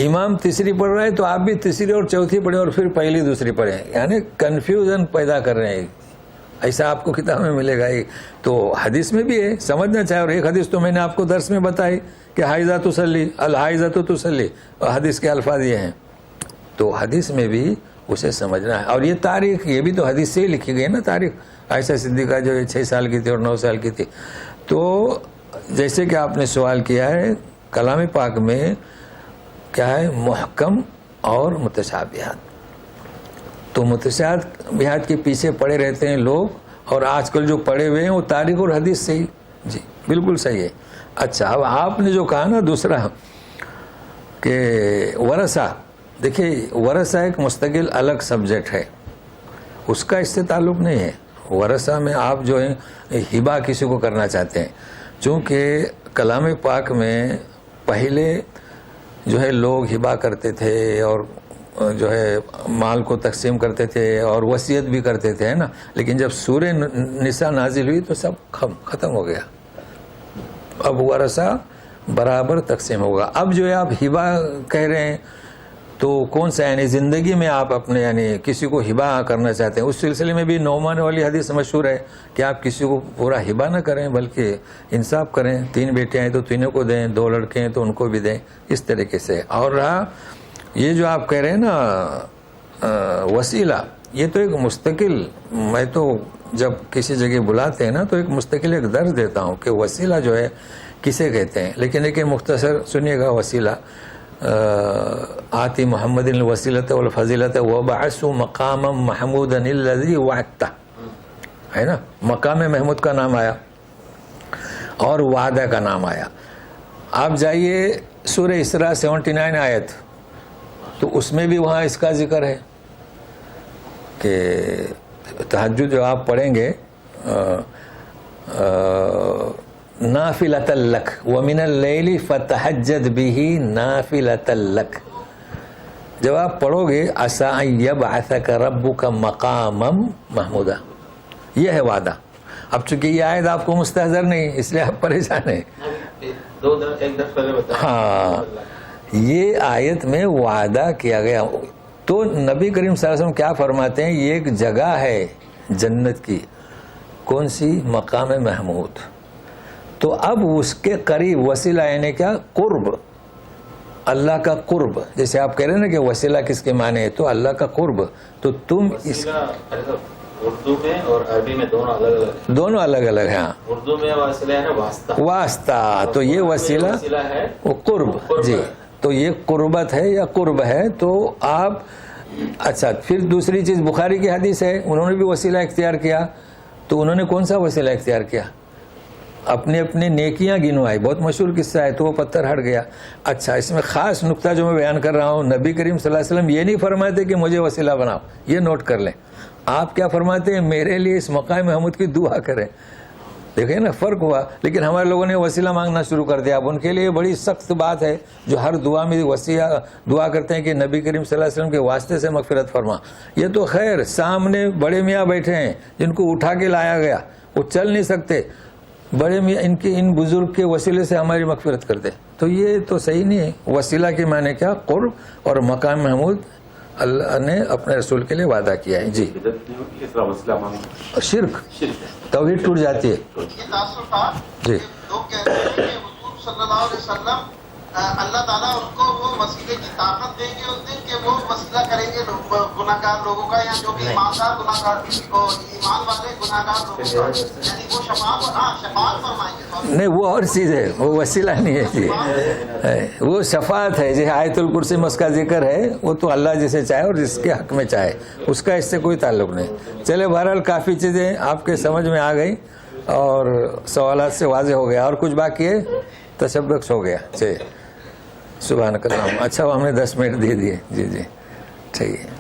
امام تیسری پڑھ رہا ہے تو آپ بھی تیسری اور چوتھی پڑھیں اور پھر پہلی دوسری پڑھیں, یعنی کنفیوژن پیدا کر رہے ہیں. ایسا آپ کو کتاب میں ملے گا. تو حدیث میں بھی ہے, سمجھنا چاہے. اور ایک حدیث تو میں نے آپ کو درس میں بتائی کہ حائضہ تصلی, الحائضہ تصلی, اور حدیث کے الفاظ یہ ہیں. تو حدیث میں بھی اسے سمجھنا ہے. اور یہ تاریخ یہ بھی تو حدیث سے ہی لکھی گئی نا. تاریخ عائشہ صدیقہ جو 6 سال کی تھی اور 9 سال کی تھی. تو جیسے کہ آپ نے سوال کیا ہے, کلام پاک میں کیا ہے؟ محکم اور متشابہات. تو متشابہات کے پیچھے پڑے رہتے ہیں لوگ, اور آج کل جو پڑے ہوئے ہیں وہ تاریخ اور حدیث سے ہی. جی بالکل صحیح ہے. اچھا, اب آپ نے جو کہا نا دوسرا کہ ورثہ, دیکھیے ورثہ ایک مستقل الگ سبجیکٹ ہے. اس کا اس سے تعلق نہیں ہے. ورثہ میں آپ جو ہے ہبہ کسی کو کرنا چاہتے ہیں، چونکہ کلام پاک میں پہلے جو ہے لوگ ہبہ کرتے تھے اور جو ہے مال کو تقسیم کرتے تھے اور وصیت بھی کرتے تھے، ہے نا. لیکن جب سورہ نساء نازل ہوئی تو سب ختم ہو گیا. اب ورثہ برابر تقسیم ہوگا. اب جو ہے آپ ہبہ کہہ رہے ہیں تو کون سا، یعنی زندگی میں آپ اپنے یعنی کسی کو ہبہ کرنا چاہتے ہیں، اس سلسلے میں بھی نعمان والی حدیث مشہور ہے کہ آپ کسی کو پورا ہبہ نہ کریں بلکہ انصاف کریں. 3 بیٹے ہیں تو تینوں کو دیں، 2 لڑکے ہیں تو ان کو بھی دیں، اس طریقے سے. اور رہا یہ جو آپ کہہ رہے ہیں نا وسیلہ، یہ تو ایک مستقل، میں تو جب کسی جگہ بلاتے ہیں نا تو ایک مستقل ایک درس دیتا ہوں کہ وسیلہ جو ہے کسے کہتے ہیں. لیکن مختصر سنیے گا. وسیلہ آتی محمد الوسیلۃ والفضیلۃ وبعث مقاما محمودا الذی وعدتہ، ہے نا. مقام محمود کا نام آیا اور وعدہ کا نام آیا. آپ جائیے سورہ اسراء 79 آیت، تو اس میں بھی وہاں اس کا ذکر ہے کہ تہجد جو آپ پڑھیں گے نافلۃ لک ومن اللیل فتہجد بہ نافلۃ لک. جب آپ پڑھو گے عسیٰ ان یبعثک ربک مقاما محمودا، یہ ہے وعدہ. اب چونکہ یہ آیت آپ کو مستحضر نہیں، اس لیے آپ پریشان ہیں. ایک دس پہلے بتایا. ہاں، یہ آیت میں وعدہ کیا گیا. تو نبی کریم صلی اللہ علیہ وسلم کیا فرماتے ہیں، یہ ایک جگہ ہے جنت کی. کون سی؟ مقام محمود. تو اب اس کے قریب وسیلہ یعنی کیا؟ قرب، اللہ کا قرب. جیسے آپ کہہ رہے ہیں نا کہ وسیلہ کس کے معنی ہے، تو اللہ کا قرب. تو تم اس اردو میں اور عربی میں دونوں الگ الگ ہیں. اردو میں وسیلہ ہے واسطہ، واسطہ. تو یہ وسیلہ ہے وہ قرب. جی، تو یہ قربت ہے یا قرب ہے. تو آپ اچھا، پھر دوسری چیز بخاری کی حدیث ہے، انہوں نے بھی وسیلہ اختیار کیا. تو انہوں نے کون سا وسیلہ اختیار کیا؟ اپنے اپنے نیکیاں گنوائی. بہت مشہور قصہ ہے. تو وہ پتھر ہٹ گیا. اچھا، اس میں خاص نقطہ جو میں بیان کر رہا ہوں، نبی کریم صلی اللہ علیہ وسلم یہ نہیں فرماتے کہ مجھے وسیلہ بناؤ. یہ نوٹ کر لیں. آپ کیا فرماتے ہیں؟ میرے لیے اس مقام محمود کی دعا کریں. دیکھیں نا فرق ہوا. لیکن ہمارے لوگوں نے وسیلہ مانگنا شروع کر دیا. اب ان کے لیے بڑی سخت بات ہے جو ہر دعا میں دعا کرتے ہیں کہ نبی کریم صلی اللہ علیہ وسلم کے واسطے سے مغفرت فرما. یہ تو خیر سامنے بڑے میاں بیٹھے ہیں جن کو اٹھا کے لایا گیا، وہ چل نہیں سکتے. بڑے میاں ان بزرگ کے وسیلے سے ہماری مغفرت کرتے. تو یہ تو صحیح نہیں ہے. وسیلہ کے معنی کیا؟ قرب. اور مقام محمود اللہ نے اپنے رسول کے لیے وعدہ کیا ہے. جی، شرک، توحید ٹوٹ جاتی ہے. یہ تاثر تھا جی. لوگ کہتے ہیں کہ حضور صلی اللہ علیہ وسلم اللہ تعالیٰ ان کو وہ وسیلے کی طاقت دیں گے اس دن کہ وہ وسیلہ کریں گے گناہ گار لوگوں کا، یا جو بھی ایماندار گناہ گار ایمان والے گناہ گار لوگوں کا، یعنی وہ شفاعت فرمائیں گے. نہیں، وہ اور چیز ہے، وہ وسیلہ نہیں ہے. جی، وہ شفاعت ہے. جیسے آیت الکرسی میں اس کا ذکر ہے، وہ تو اللہ جسے چاہے اور جس کے حق میں چاہے، اس کا اس سے کوئی تعلق نہیں. چلے، بہرحال کافی چیزیں آپ کے سمجھ میں آ گئی اور سوالات سے واضح ہو گیا. اور کچھ باقی ہے؟ تشبث ہو گیا. چلیے، سبحانک اللہم. اچھا، ہم نے 10 منٹ دے دیے. جی جی، ٹھیک ہے.